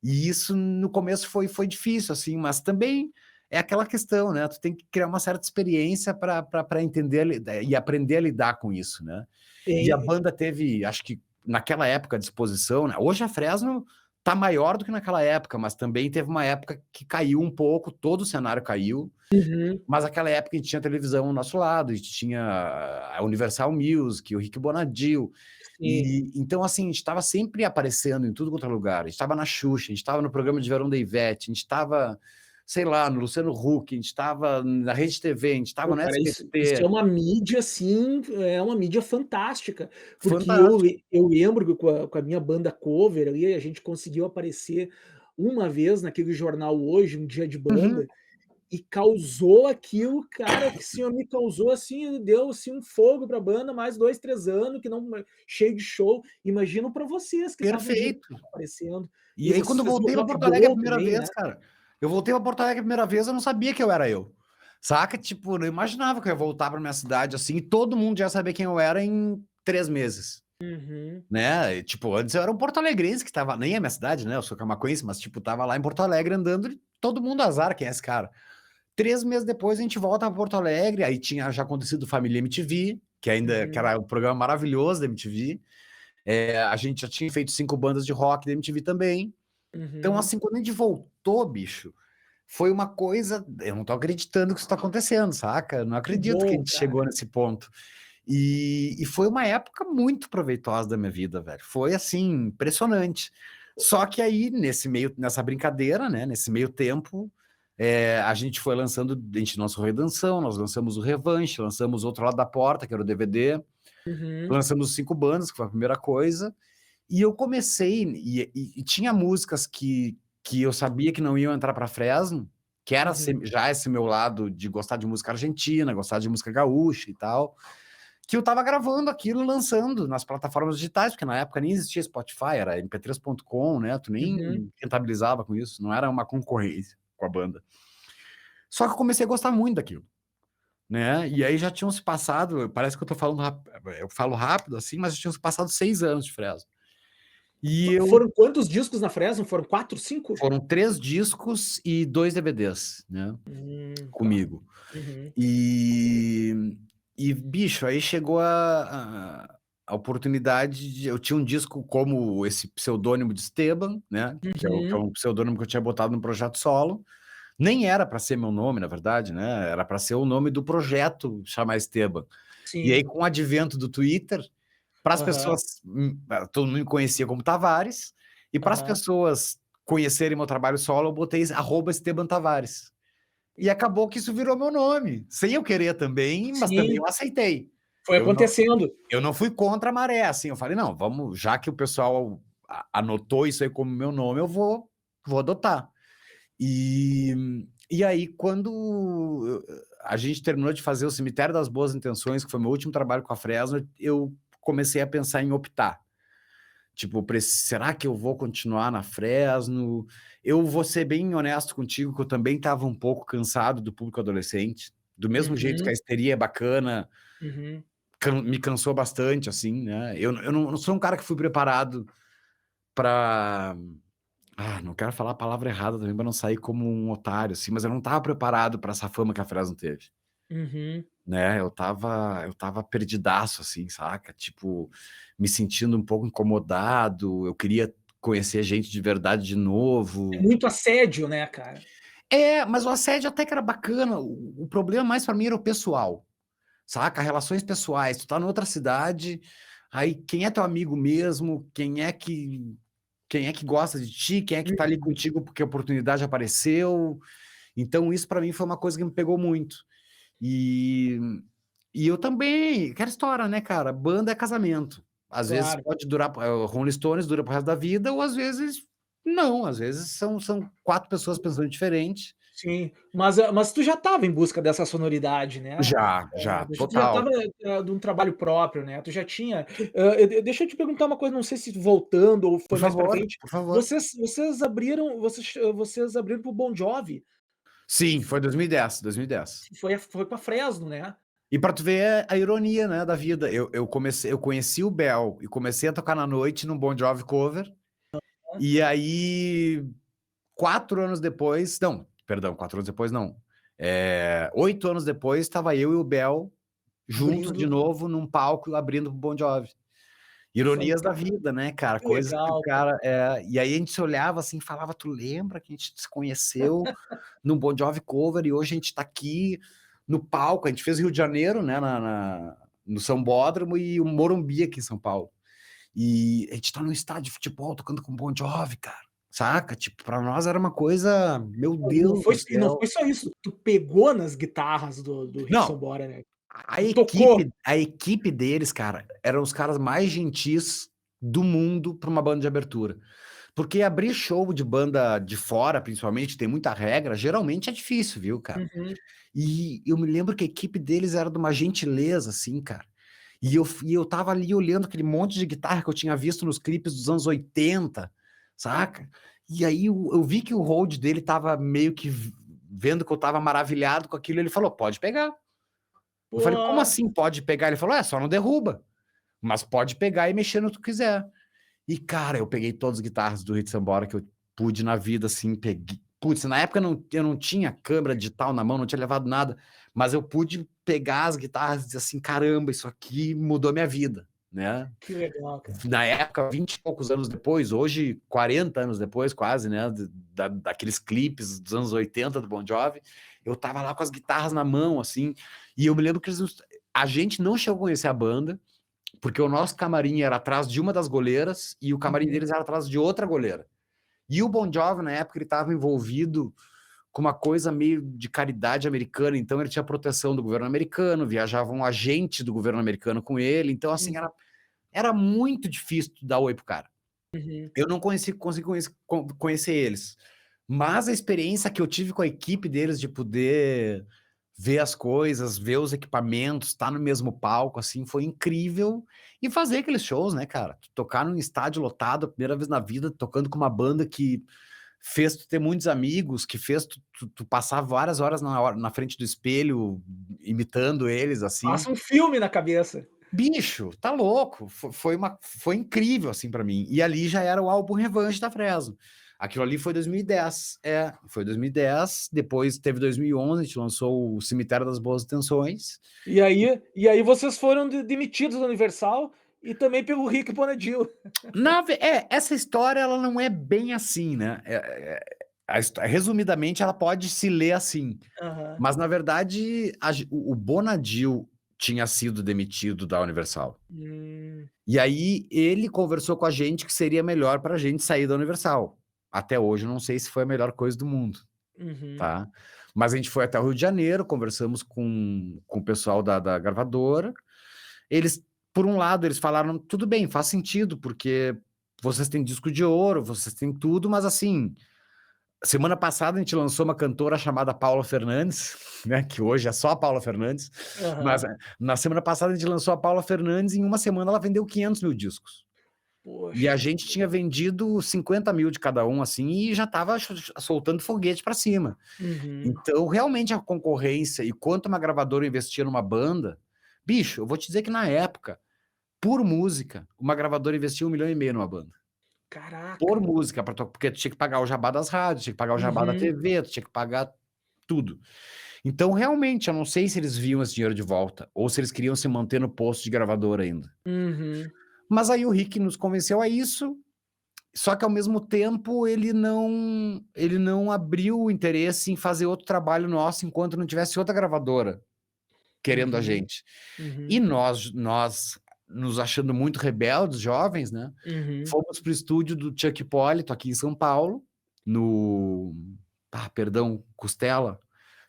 E isso no começo foi difícil, assim, mas também é aquela questão, né? Tu tem que criar uma certa experiência para entender e aprender a lidar com isso, né? E a E- banda teve, acho que naquela época, disposição, né? Hoje a Fresno tá maior do que naquela época, mas também teve uma época que caiu um pouco, todo o cenário caiu. Uhum. Mas aquela época a gente tinha televisão ao nosso lado, a gente tinha a Universal Music, o Rick Bonadio, Sim. e então assim, a gente estava sempre aparecendo em tudo quanto é lugar. A gente estava na Xuxa, a gente estava no programa de verão da Ivete, a gente estava, sei lá, no Luciano Huck, a gente estava na Rede TV, a gente estava Pô, no cara, isso é SBT. uma mídia, assim, é uma mídia fantástica, porque Fantástico. eu lembro que com a minha banda cover ali, a gente conseguiu aparecer uma vez naquele jornal Hoje, um dia de Uhum. banda, e causou aquilo, cara, que sim, me causou assim, deu assim um fogo pra banda, mais 2, 3 anos, que não cheio de show. Imagino para vocês que estavam direto Perfeito. aparecendo. E E aí, quando vocês eu faziam voltei para rock Porto Alegre a go primeira também, né? vez, cara, eu voltei para Porto Alegre a primeira vez, eu não sabia que eu era eu. Saca? Tipo, eu não imaginava que eu ia voltar para minha cidade assim, e todo mundo já sabia quem eu era em 3 meses. Uhum, Né? E, tipo, antes eu era um porto-alegrense que tava, nem é minha cidade, né? Eu sou camaquense, mas, tipo, tava lá em Porto Alegre andando e todo mundo azar quem é esse cara. 3 meses depois a gente volta para Porto Alegre, aí tinha já acontecido Família MTV, que uhum, era um programa maravilhoso da MTV. A gente já tinha feito 5 bandas de rock da MTV também. Então, uhum. assim, quando a gente voltou, bicho, foi uma coisa. Eu não tô acreditando que isso tá acontecendo, saca? Eu não Que acredito que a bom, gente cara. chegou nesse ponto. E foi uma época muito proveitosa da minha vida, velho. Foi assim, impressionante. Só que aí, nessa brincadeira, né? Nesse meio tempo, a gente foi lançando, a gente lançou Redenção, nós lançamos o Revanche, lançamos Outro Lado da Porta, que era o DVD, Uhum, lançamos os 5 bandas, que foi a primeira coisa. E eu comecei, e tinha músicas que eu sabia que não iam entrar para Fresno, que era uhum. já esse meu lado de gostar de música argentina, gostar de música gaúcha e tal, que eu tava gravando aquilo e lançando nas plataformas digitais, porque na época nem existia Spotify, era mp3.com, né? Tu nem Uhum. rentabilizava com isso, não era uma concorrência com a banda. Só que eu comecei a gostar muito daquilo, né? E aí já tinham se passado, parece que eu tô falando eu falo rápido assim, mas já tinham se passado 6 anos de Fresno. E eu Foram quantos discos na Fresno? Foram 4, 5? Foram 3 discos e 2 DVDs, né, Tá. comigo. Uhum. Bicho, aí chegou a oportunidade de eu tinha um disco como esse pseudônimo de Esteban, né, que é Uhum. um pseudônimo que eu tinha botado no projeto solo. Nem era para ser meu nome, na verdade, né, era para ser o nome do projeto, chamar Esteban. E aí, Sim. com o advento do Twitter, para as Aham, pessoas, todo mundo me conhecia como Tavares, e para as aham. pessoas conhecerem meu trabalho solo, eu botei @Esteban Tavares. E acabou que isso virou meu nome, sem eu querer também, mas também Sim, eu aceitei. foi Eu não acontecendo. eu não fui contra a maré, assim, eu falei: "Não, vamos, já que o pessoal anotou isso aí como meu nome, eu vou adotar". E aí, quando a gente terminou de fazer o Cemitério das Boas Intenções, que foi meu último trabalho com a Fresno, eu comecei a pensar em optar. Tipo, será que eu vou continuar na Fresno? Eu vou ser bem honesto contigo, que eu também estava um pouco cansado do público adolescente. Do mesmo jeito que a Uhum, histeria é bacana, uhum. me cansou bastante, assim, né? Eu não sou um cara que fui preparado para. Não quero falar a palavra errada também para não sair como um otário, assim, mas eu não estava preparado para essa fama que a Fresno teve, Uhum. né? Eu tava perdidaço, assim, saca? Tipo, me sentindo um pouco incomodado, eu queria conhecer gente de verdade de É novo. muito assédio, né, cara? É, mas o assédio até que era bacana, o problema mais para mim era o pessoal, saca? Relações pessoais, tu tá em outra cidade, aí quem é teu amigo mesmo, quem é que gosta de ti, quem é que tá ali Uhum. contigo porque a oportunidade apareceu. Então isso para mim foi uma coisa que me pegou muito. E e eu também, aquela história, né, cara, banda é casamento. Às vezes Claro, pode durar, Rolling Stones dura pro resto da vida, ou às vezes não, às vezes são 4 pessoas pensando diferente. sim. Mas tu já estava em busca dessa sonoridade, né? Já, Tu já total. estava, de um trabalho próprio, né? Tu já tinha, deixa eu te perguntar uma coisa, não sei se voltando ou Por foi mais pra favor, frente, por favor. vocês abriram para o Bon Jovi, Sim, foi 2010, 2010. foi pra Fresno, né? E pra tu ver a ironia, né, da vida, eu conheci o Bel e comecei a tocar na noite num Bon Jovi cover, e aí 4 anos depois, não, perdão, 4 anos depois não, 8 anos depois estava eu e o Bel juntos de Abrindo. novo num palco abrindo pro Bon Jovi. Ironias da Fantástico, vida, né, cara, que coisas que o legal, cara. cara e aí a gente se olhava assim e falava: "Tu lembra que a gente se conheceu no Bon Jovi cover e hoje a gente tá aqui no palco", a gente fez Rio de Janeiro, né, no Sambódromo e o Morumbi aqui em São Paulo. E a gente tá num estádio de futebol tocando com Bon Jovi, cara, saca? Tipo, pra nós era uma coisa, meu Não Deus foi do e não céu. foi só isso, tu pegou nas guitarras do Rio Não, Sambora, né? a Tu tocou. equipe deles, cara, eram os caras mais gentis do mundo pra uma banda de abertura. Porque abrir show de banda de fora, principalmente, tem muita regra, geralmente é difícil, viu, cara? Uhum. E eu me lembro que a equipe deles era de uma gentileza, assim, cara. E eu tava ali olhando aquele monte de guitarra que eu tinha visto nos clipes dos anos 80, saca? E aí eu vi que o hold dele tava meio que vendo que eu tava maravilhado com aquilo, ele falou: "Pode pegar". Eu falei: "Como Pô, assim pode pegar?" Ele falou: só não derruba, mas pode pegar e mexer no que tu quiser". E, cara, eu peguei todas as guitarras do Hit Sambora que eu pude na vida, assim, peguei. Putz, na época eu não tinha câmera digital na mão, não tinha levado nada, mas eu pude pegar as guitarras e dizer assim: caramba, isso aqui mudou minha vida, né? que legal, cara. Na época, 20 e poucos anos depois, hoje, 40 anos depois, quase, né? Daqueles clipes dos anos 80 do Bon Jovi, eu tava lá com as guitarras na mão, assim, e eu me lembro que a gente não chegou a conhecer a banda, porque o nosso camarim era atrás de uma das goleiras e o camarim Uhum. deles era atrás de outra goleira. E o Bon Jovi, na época, ele estava envolvido com uma coisa meio de caridade americana, então ele tinha proteção do governo americano, viajava um agente do governo americano com ele, então, assim, Uhum. era muito difícil dar oi pro cara. Uhum. Eu não consegui conhecer eles. Mas a experiência que eu tive com a equipe deles de poder ver as coisas, ver os equipamentos, estar no mesmo palco, assim, foi incrível. E fazer aqueles shows, né, cara? Tocar num estádio lotado, a primeira vez na vida, tocando com uma banda que fez tu ter muitos amigos, que fez tu passar várias horas na frente do espelho, imitando eles, assim. Passa um filme na cabeça. Bicho, tá louco. Foi incrível, assim, pra mim. E ali já era o álbum Revanche da Fresno. Aquilo ali foi 2010. Foi 2010. Depois teve 2011, a gente lançou o Cemitério das Boas Intenções. E aí vocês foram demitidos da Universal e também pelo Rick Bonadio. Essa história, ela não é bem assim, né? Resumidamente, ela pode se ler assim. Aham. Mas, na verdade, o Bonadio tinha sido demitido da Universal. Hum. E aí ele conversou com a gente que seria melhor pra gente sair da Universal. Até hoje eu não sei se foi a melhor coisa do mundo, Uhum. tá? Mas a gente foi até o Rio de Janeiro, conversamos com o pessoal da gravadora. Eles, por um lado, eles falaram, tudo bem, faz sentido, porque vocês têm disco de ouro, vocês têm tudo, mas assim, semana passada a gente lançou uma cantora chamada Paula Fernandes, né? Que hoje é só a Paula Fernandes. Mas Aham. na semana passada a gente lançou a Paula Fernandes e em uma semana ela vendeu 500 mil discos. E a Poxa. gente tinha vendido 50 mil de cada um, assim, e já estava soltando foguete para cima. Uhum. Então, realmente, a concorrência e quanto uma gravadora investia numa banda, bicho, eu vou te dizer que na época, por música, uma gravadora investia 1,5 milhão numa banda. Por Caraca. música, porque tu tinha que pagar o jabá das rádios, tinha que pagar o jabá da Uhum. TV, tu tinha que pagar tudo. Então, realmente, eu não sei se eles viam esse dinheiro de volta, ou se eles queriam se manter no posto de gravadora ainda. Uhum. Mas aí o Rick nos convenceu a isso, só que ao mesmo tempo ele não abriu o interesse em fazer outro trabalho nosso enquanto não tivesse outra gravadora querendo a Uhum. gente. E Uhum. nós nos achando muito rebeldes, jovens, né? Uhum. Fomos pro estúdio do Chuck Hipólito aqui em São Paulo, no Costela,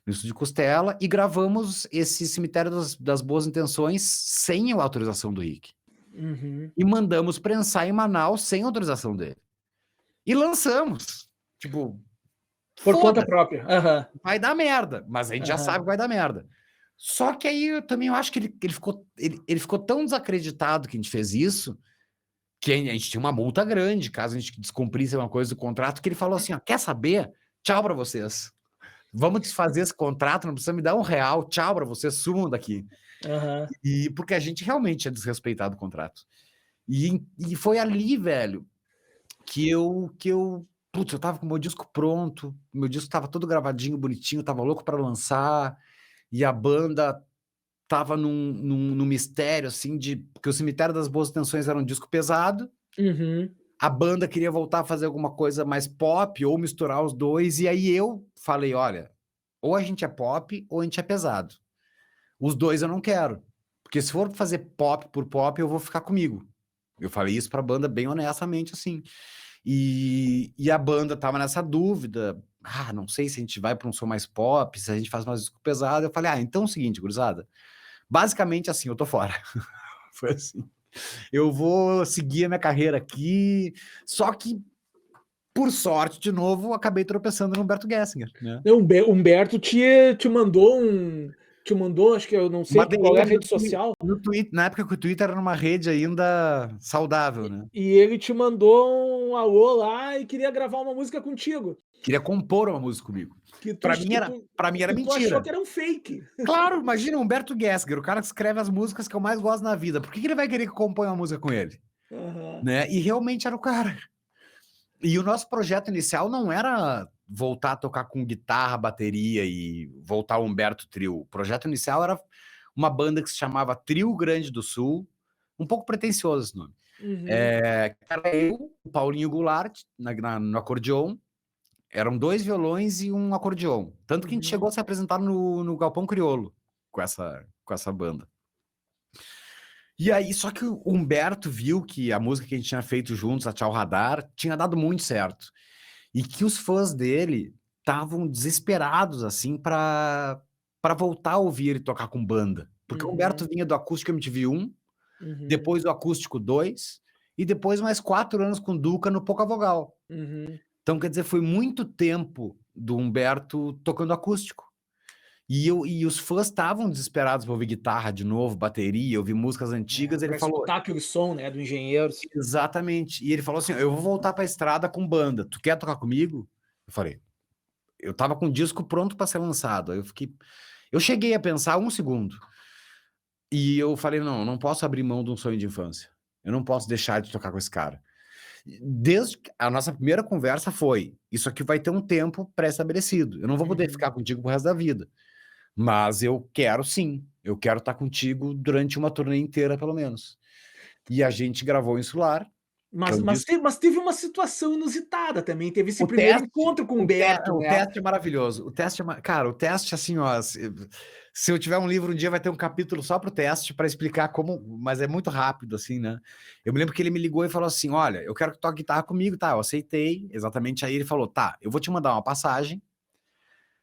no estúdio Costela, e gravamos esse Cemitério das Boas Intenções sem a autorização do Rick. Uhum. E mandamos prensar em Manaus sem autorização dele. E lançamos. Tipo, Por conta foda-se, própria. Aham. vai dar merda. Mas a gente já sabe Aham. que vai dar merda. Só que aí eu acho que ele ficou tão desacreditado que a gente fez isso, que a gente tinha uma multa grande, caso a gente descumprisse uma coisa do contrato, que ele falou assim, ó, quer saber? Tchau pra vocês. Vamos desfazer esse contrato, não precisa me dar R$ 1, tchau pra vocês, sumam daqui. Aham. E porque a gente realmente tinha desrespeitado o contrato. E foi ali, velho, putz, eu tava com o meu disco pronto, meu disco tava todo gravadinho, bonitinho, tava louco pra lançar, e a banda tava num mistério, assim, porque o Cemitério das Boas Intenções era um disco pesado, Uhum. a banda queria voltar a fazer alguma coisa mais pop, ou misturar os dois, e aí eu falei, olha, ou a gente é pop, ou a gente é pesado. Os dois eu não quero, porque se for fazer pop por pop, eu vou ficar comigo. Eu falei isso pra banda bem honestamente, assim. E a banda tava nessa dúvida, não sei se a gente vai para um som mais pop, se a gente faz mais disco pesado. Eu falei, então é o seguinte, gurizada, basicamente assim, eu tô fora. Foi assim. Eu vou seguir a minha carreira aqui, só que, por sorte, de novo, acabei tropeçando no Humberto Gessinger, né? O Humberto te mandou, acho que eu não Uma sei qual é a DM rede social, no Twitter, na época que o Twitter era uma rede ainda saudável, né? e ele te mandou um alô lá e queria gravar uma música contigo, Queria compor uma música comigo. que tu Para mim que era, tu para mim era que tu achou mentira. que era um fake. Claro, imagina o Humberto Gessinger, o cara que escreve as músicas que eu mais gosto na vida. Por que ele vai querer que eu componha uma música com ele? Aham. Né? E realmente era o cara. E o nosso projeto inicial não era voltar a tocar com guitarra, bateria e voltar ao Humberto Trio. O projeto inicial era uma banda que se chamava Trio Grande do Sul, um pouco pretensioso esse nome. Uhum. Era eu, o Paulinho Goulart, no acordeon, eram 2 violões e um acordeon. Tanto que a gente Uhum. chegou a se apresentar no Galpão Criolo com essa banda. E aí, só que o Humberto viu que a música que a gente tinha feito juntos, a Tchau Radar, tinha dado muito certo. E que os fãs dele estavam desesperados, assim, para voltar a ouvir ele tocar com banda. Porque o Humberto Uhum. vinha do Acústico MTV 1, Uhum. depois do Acústico 2, e depois mais 4 anos com Duca no Pouca Vogal. Uhum. Então, quer dizer, foi muito tempo do Humberto tocando acústico. E os fãs estavam desesperados para ouvir guitarra de novo, bateria, ouvir músicas antigas. Ele Pra falou, escutar aquele som, né, do Engenheiros. exatamente. E ele falou assim: eu vou voltar para a estrada com banda. Tu quer tocar comigo? falei, eu tava com o disco pronto para ser lançado. Aí eu cheguei a pensar um segundo. E eu falei, não, não posso abrir mão de um sonho de infância. Eu não posso deixar de tocar com esse cara. Desde que a nossa primeira conversa foi, isso aqui vai ter um tempo pré-estabelecido. Eu não vou poder ficar contigo pro resto da vida. Mas eu quero sim. Eu quero estar contigo durante uma turnê inteira, pelo menos. E a gente gravou o Insular, que é Mas um mas disco. teve mas teve uma situação inusitada também, teve esse O primeiro teste, encontro com o Humberto, o né. teste é maravilhoso. O teste cara, o teste, assim, ó, se eu tiver um livro um dia, vai ter um capítulo só pro teste para explicar como, mas é muito rápido, assim, né? Eu me lembro que ele me ligou e falou assim: olha, eu quero que tu toque guitarra comigo, tá? Eu aceitei, exatamente. Aí ele falou: tá, eu vou te mandar uma passagem.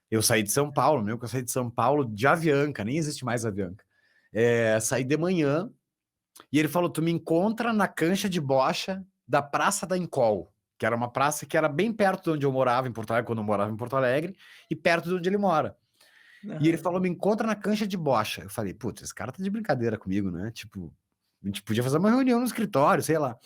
Eu saí de São Paulo, mesmo que eu saí de São Paulo de Avianca, nem existe mais Avianca. Saí de manhã. E ele falou: tu me encontra na cancha de bocha da Praça da Encol, que era uma praça que era bem perto de onde eu morava em Porto Alegre, quando eu morava em Porto Alegre, e perto de onde ele mora. E ele Aham. falou: me encontra na cancha de bocha. Eu falei: putz, esse cara tá de brincadeira comigo, né? Tipo, a gente podia fazer uma reunião no escritório, sei lá.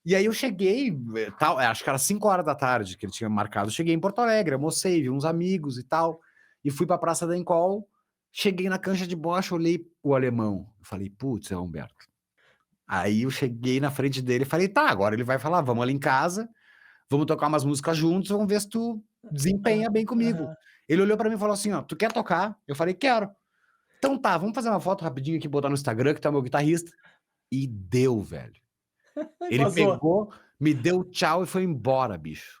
E aí eu cheguei, tal, acho que era 5 horas da tarde que ele tinha marcado. Eu cheguei em Porto Alegre, almocei, vi uns amigos e tal, e fui pra Praça da Encol. Cheguei na cancha de bocha, olhei o alemão. Eu falei: putz, é o Humberto. Aí eu cheguei na frente dele e falei, tá, agora ele vai falar, vamos ali em casa, vamos tocar umas músicas juntos, vamos ver se tu desempenha bem comigo. Aham. Ele olhou pra mim e falou assim, ó, tu quer tocar? Eu falei, quero. Então tá, vamos fazer uma foto rapidinho aqui, botar no Instagram, que tá o meu guitarrista. E deu, velho. Ai, Ele vazou. pegou, me deu tchau e foi embora, bicho.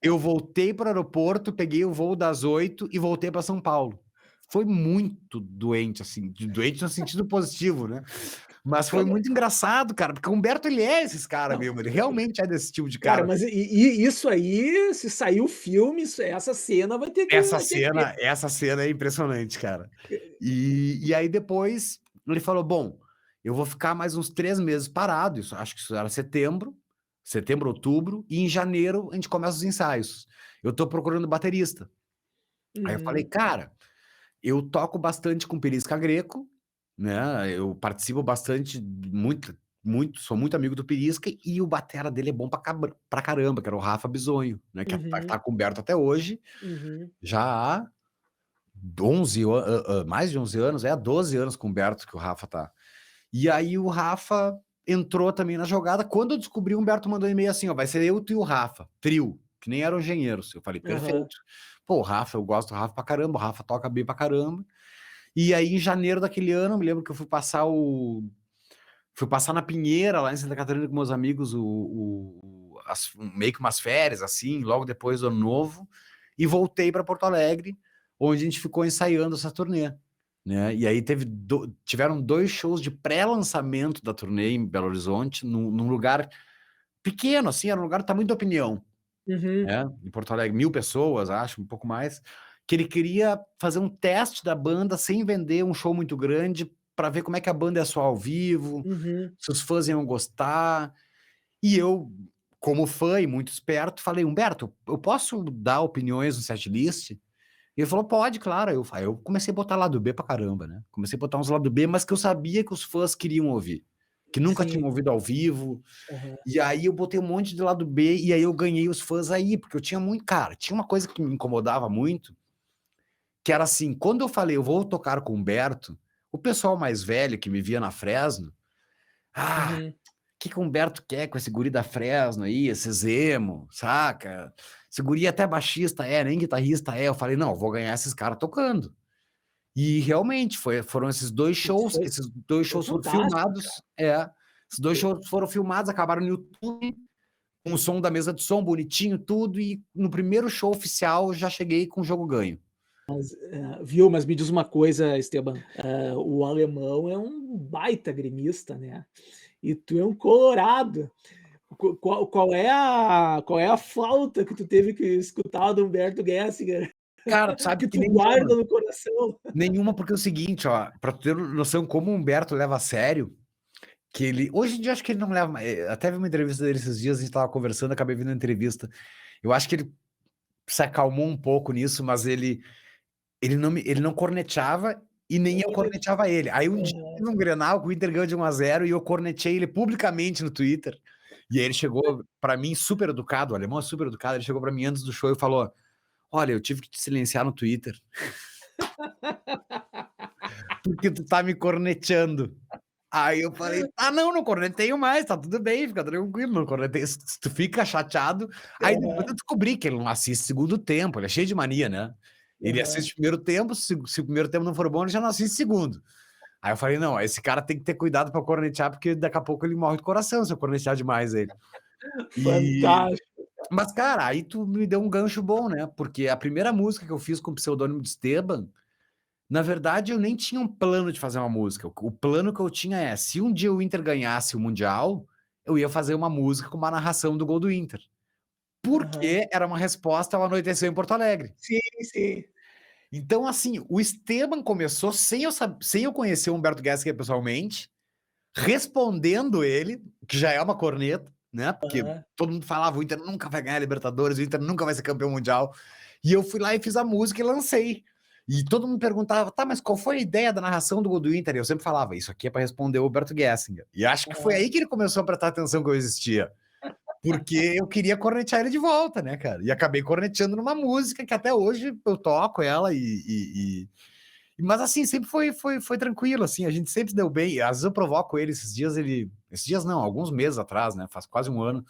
Eu voltei pro aeroporto, peguei o voo das 8 e voltei pra São Paulo. Foi muito doente, assim, doente no sentido positivo, né? Mas foi Cara muito engraçado, cara, porque o Humberto, ele é esses cara não, mesmo, ele realmente é desse tipo de cara, cara. mas isso aí, se sair o filme, essa cena vai ter que Essa cena é impressionante, cara. E aí depois ele falou: bom, eu vou ficar mais uns 3 meses parado, isso, acho que isso era setembro, outubro, e em janeiro a gente começa os ensaios. Eu tô procurando baterista. Aí eu falei, Uhum, cara, eu toco bastante com Perisca Greco, né? Eu participo bastante, muito, sou muito amigo do Perisca, e o batera dele é bom pra caramba, que era o Rafa Bisonho, né? Que uhum, tá coberto até hoje, uhum, já há 11 mais de 11 anos, 12 anos com o Humberto que o Rafa tá. E aí o Rafa entrou também na jogada. Quando eu descobri, o Humberto mandou um e-mail assim, ó, vai ser eu, tu e o Rafa, trio, que nem eram engenheiros. Eu falei, aham. perfeito. Pô, o Rafa, eu gosto do Rafa pra caramba, o Rafa toca bem pra caramba. E aí, em janeiro daquele ano, eu me lembro que eu fui passar na Pinheira, lá em Santa Catarina, com meus amigos, meio que umas férias, assim, logo depois do Ano Novo, e voltei para Porto Alegre, onde a gente ficou ensaiando essa turnê, né? E aí tiveram 2 shows de pré-lançamento da turnê em Belo Horizonte, num lugar pequeno, assim, era um lugar do tamanho da Opinião, Uhum, né? Em Porto Alegre, 1.000 pessoas, acho, um pouco mais, que ele queria fazer um teste da banda sem vender um show muito grande, para ver como é que a banda é só ao vivo, uhum. se os fãs iam gostar. E eu, como fã e muito esperto, falei, Humberto, eu posso dar opiniões no setlist? E ele falou, pode, claro. Eu comecei a botar lado B pra caramba, né? Comecei a botar uns lado B, mas que eu sabia que os fãs queriam ouvir, que nunca Sim. tinham ouvido ao vivo. Aham. E aí eu botei um monte de lado B e aí eu ganhei os fãs aí, porque eu tinha muito. Cara, tinha uma coisa que me incomodava muito, que era assim, quando eu falei, eu vou tocar com o Humberto, o pessoal mais velho que me via na Fresno, ah, Uhum. que o Humberto quer com esse guri da Fresno aí, esse emo, saca? Esse guri até baixista nem guitarrista é. Eu falei, não, eu vou ganhar esses caras tocando. E realmente foram esses dois Isso shows, foi esses dois foi shows foram fantástico, filmados, cara. esses dois shows foram filmados, acabaram no YouTube, com o som da mesa de som, bonitinho, tudo, e no primeiro show oficial eu já cheguei com o jogo ganho. Viu, mas me diz uma coisa, Esteban, o alemão é um baita gremista, né, e tu é um colorado. Qual é a falta que tu teve que escutar do Humberto Gessinger, Cara, tu sabe que que tu nenhuma, guarda no coração? nenhuma, porque é o seguinte, ó, pra tu ter noção como o Humberto leva a sério, que ele, hoje em dia acho que ele não leva mais, até vi uma entrevista dele esses dias, a gente tava conversando, acabei vendo a entrevista, eu acho que ele se acalmou um pouco nisso, mas ele não corneteava e nem Não eu pode corneteava ele. Aí um dia aham. teve um Grenal que o Inter ganhou de 1-0 e eu cornetei ele publicamente no Twitter. E aí ele chegou pra mim super educado, o alemão é super educado, ele chegou pra mim antes do show e falou: "Olha, eu tive que te silenciar no Twitter, porque tu tá me corneteando". Aí eu falei: "Ah, não, não corneteio mais, tá tudo bem, fica tranquilo, não corneteio". Se tu fica chateado, aí depois eu Aham, descobri que ele não assiste segundo tempo, ele é cheio de mania, né. Ele aham. assiste o primeiro tempo, se o primeiro tempo não for bom, ele já não assiste segundo. Aí eu falei: "Não, esse cara tem que ter cuidado pra cornetear, porque daqui a pouco ele morre do coração se eu cornetear demais ele". E Fantástico. mas, cara, aí tu me deu um gancho bom, né, porque a primeira música que eu fiz com o pseudônimo de Esteban, na verdade eu nem tinha um plano de fazer uma música, o plano que eu tinha é, se um dia o Inter ganhasse o mundial, eu ia fazer uma música com uma narração do gol do Inter, Aham. porque era uma resposta ao Anoiteceu em Porto Alegre. Sim, sim. Então, assim, o Esteban começou sem eu conhecer o Humberto Gessinger pessoalmente, respondendo ele, que já é uma corneta, né, porque Aham. todo mundo falava: "O Inter nunca vai ganhar a Libertadores, o Inter nunca vai ser campeão mundial", e eu fui lá e fiz a música e lancei. E todo mundo perguntava: "Tá, mas qual foi a ideia da narração do gol do Inter?" E eu sempre falava: "Isso aqui é pra responder o Roberto Gessinger". E acho que foi Aham. aí que ele começou a prestar atenção que eu existia, porque eu queria cornetear ele de volta, né, cara, e acabei corneteando numa música que até hoje eu toco ela mas assim, sempre foi tranquilo, assim, a gente sempre se deu bem. Às vezes eu provoco ele, esses dias não, alguns meses atrás, né, faz quase um ano,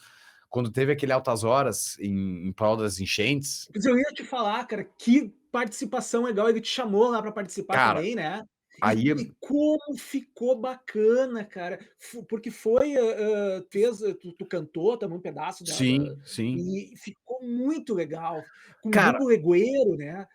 quando teve aquele Altas Horas em prol das enchentes, Pois eu ia te falar, cara, que participação legal, ele te chamou lá pra participar cara, também, né. aí E como ficou bacana, cara, porque foi, tu cantou também um pedaço da sim, sim. e ficou muito legal, com o Cara, Bubo Legueiro, né.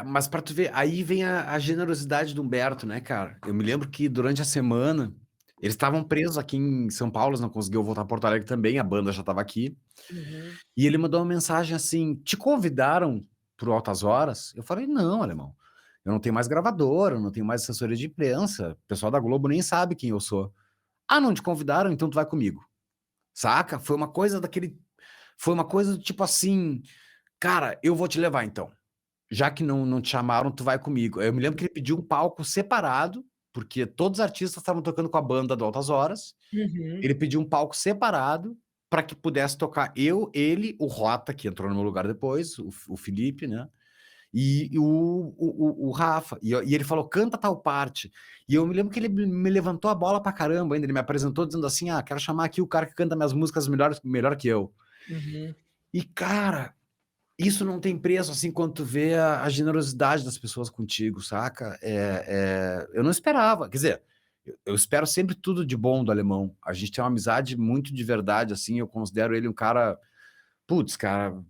mas pra tu ver, aí vem a generosidade do Humberto, né, cara. Eu me lembro que durante a semana, eles estavam presos aqui em São Paulo, eles não conseguiam voltar a Porto Alegre também, a banda já estava aqui. Uhum. E ele mandou uma mensagem assim: "Te convidaram para o Altas Horas?" Eu falei: "Não, alemão, eu não tenho mais gravadora, eu não tenho mais assessoria de imprensa, o pessoal da Globo nem sabe quem eu sou". "Ah, não te convidaram? Então tu vai comigo". Saca? Foi uma coisa do tipo assim: "Cara, eu vou te levar então, já que não te chamaram, tu vai comigo". Eu me lembro que ele pediu um palco separado, porque todos os artistas estavam tocando com a banda do Altas Horas, Uhum. ele pediu um palco separado para que pudesse tocar eu, ele, o Rota, que entrou no meu lugar depois, o Felipe, né? E o Rafa. E ele falou: canta tal parte. E eu me lembro que ele me levantou a bola pra caramba ainda. Ele me apresentou dizendo assim: ah, quero chamar aqui o cara que canta minhas músicas melhor que eu. Uhum. E, cara, isso não tem preço assim quando tu vê a generosidade das pessoas contigo, saca? Eu não esperava, quer dizer, eu espero sempre tudo de bom do alemão. A gente tem uma amizade muito de verdade, assim, eu considero ele um cara, putz, cara,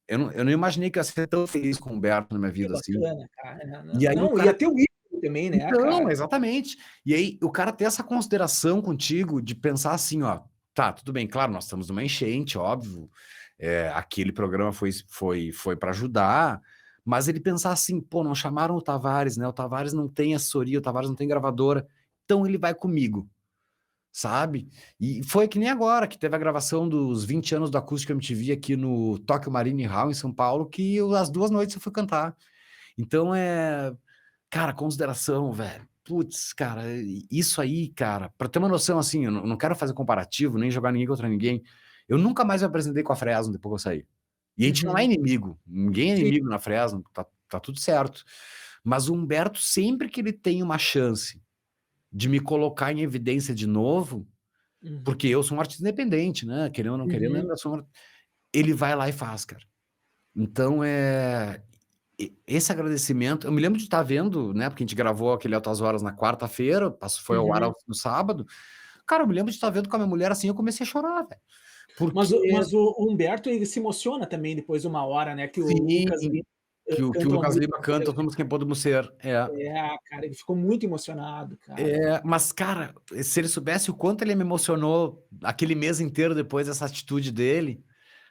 eu não imaginei que eu ia ser tão feliz com o Humberto na minha Que vida, assim. bacana, cara. E aí o Não, cara ia ter o ídolo também, né, então, cara. exatamente. E aí o cara ter essa consideração contigo de pensar assim, ó, tá, tudo bem, claro, nós estamos numa enchente, óbvio, aquele programa foi para ajudar, mas ele pensar assim, pô, não chamaram o Tavares, né? O Tavares não tem assessoria, o Tavares não tem gravadora, então ele vai comigo, sabe? E foi que nem agora, que teve a gravação dos 20 anos do Acústica MTV aqui no Tokyo Marine Hall, em São Paulo, que as 2 noites eu fui cantar. Então cara, consideração, velho. Putz, cara, isso aí, cara, pra ter uma noção, assim, eu não quero fazer comparativo, nem jogar ninguém contra ninguém. Eu nunca mais me apresentei com a Fresno depois que eu saí. E a gente não é Uhum. inimigo, ninguém é Sim. inimigo na Fresno, tá tudo certo. Mas o Humberto, sempre que ele tem uma chance de me colocar em evidência de novo, porque Uhum. eu sou um artista independente, né? Querendo ou não querendo, Uhum. ainda ele vai lá e faz, cara. Então esse agradecimento, eu me lembro de estar vendo, né, porque a gente gravou aquele Altas Horas na quarta-feira, foi ao ar Uhum. no sábado. Cara, eu me lembro de estar vendo com a minha mulher assim, eu comecei a chorar, velho. Mas Porque o Humberto, ele se emociona também depois de uma hora, né, que o sim, Lucas Lima, que o canta uma Lucas música Lima canta Somos Quem Podemos Ser. cara, ele ficou muito emocionado, cara. Mas cara, se ele soubesse o quanto ele me emocionou aquele mês inteiro depois dessa atitude dele,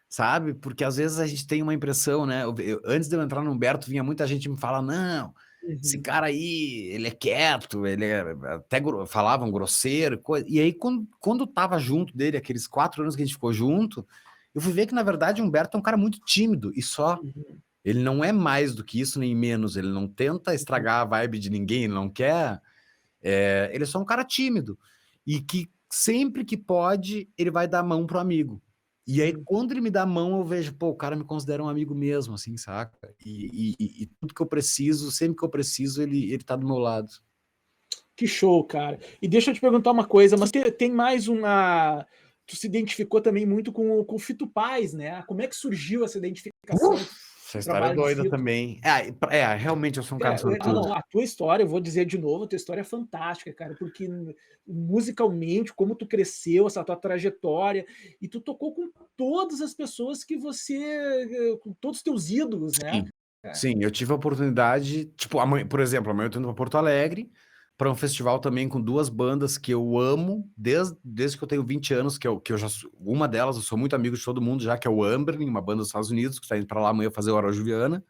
sabe? Porque às vezes a gente tem uma impressão, né? Antes de eu entrar no Humberto, vinha muita gente me falar: não, esse Uhum. cara aí, ele é quieto, ele é até falavam grosseiro, coisa. E aí, quando tava junto dele, aqueles 4 anos que a gente ficou junto, eu fui ver que, na verdade, o Humberto é um cara muito tímido e só. Uhum. Ele não é mais do que isso, nem menos. Ele não tenta estragar a vibe de ninguém, ele não quer. Ele é só um cara tímido. E que sempre que pode, ele vai dar a mão pro amigo. E aí, Sim. quando ele me dá a mão, eu vejo, pô, o cara me considera um amigo mesmo, assim, saca? E tudo que eu preciso, sempre que eu preciso, ele tá do meu lado. Que show, cara. E deixa eu te perguntar uma coisa, mas tem mais uma. Tu se identificou também muito com o Fito Paz, né? Como é que surgiu essa identificação Uf, essa com o história é trabalho do doida Fito? também. Realmente eu sou um cara Não, sortudo. não, a tua história, eu vou dizer de novo, a tua história é fantástica, cara, porque musicalmente, como tu cresceu, essa tua trajetória, e tu tocou com todas as pessoas que você, com todos os teus ídolos, né? Sim, sim, eu tive a oportunidade, tipo, amanhã, por exemplo, amanhã eu tô indo pra Porto Alegre, para um festival também com duas bandas que eu amo, desde que eu tenho 20 anos, que eu já, uma delas, eu sou muito amigo de todo mundo já, que é o Amberlin, uma banda dos Estados Unidos, que tá indo pra lá amanhã fazer o Hora Juliana,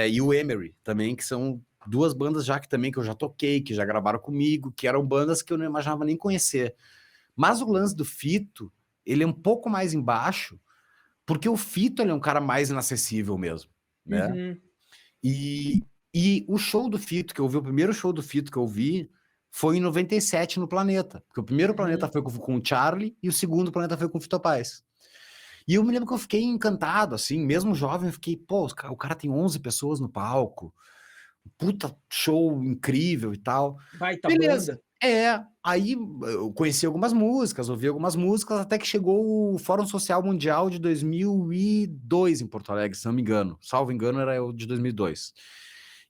e o Emery também, que são duas bandas já que também que eu já toquei, que já gravaram comigo, que eram bandas que eu não imaginava nem conhecer. Mas o lance do Fito, ele é um pouco mais embaixo, porque o Fito, ele é um cara mais inacessível mesmo, né? Uhum, E, e o show do Fito, que eu vi, o primeiro show do Fito que eu vi, foi em 97 no Planeta. Porque o primeiro Planeta uhum. foi com o Charlie e o segundo Planeta foi com o Fito Paz. E eu me lembro que eu fiquei encantado, assim, mesmo jovem, eu fiquei, pô, o cara tem 11 pessoas no palco, puta show incrível e tal. Baita Beleza. banda. Aí eu conheci algumas músicas, ouvi algumas músicas, até que chegou o Fórum Social Mundial de 2002 em Porto Alegre, se não me engano. Salvo engano, era o de 2002.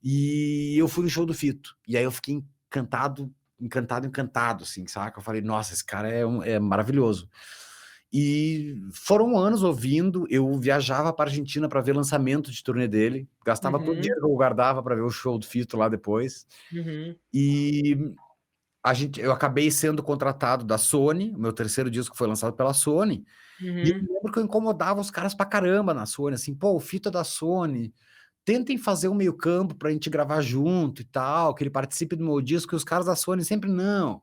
E eu fui no show do Fito. E aí eu fiquei encantado, encantado, encantado, assim, saca? Eu falei, nossa, esse cara é maravilhoso. E foram anos ouvindo, eu viajava para Argentina para ver lançamento de turnê dele, gastava todo o Uhum, dinheiro que eu guardava para ver o show do Fito lá depois. uhum, E eu acabei sendo contratado da Sony, o meu terceiro disco foi lançado pela Sony, e eu uhum. me lembro que eu incomodava os caras pra caramba na Sony, assim, pô, o Fito é da Sony, tentem fazer um meio campo pra gente gravar junto e tal, que ele participe do meu disco, e os caras da Sony sempre não.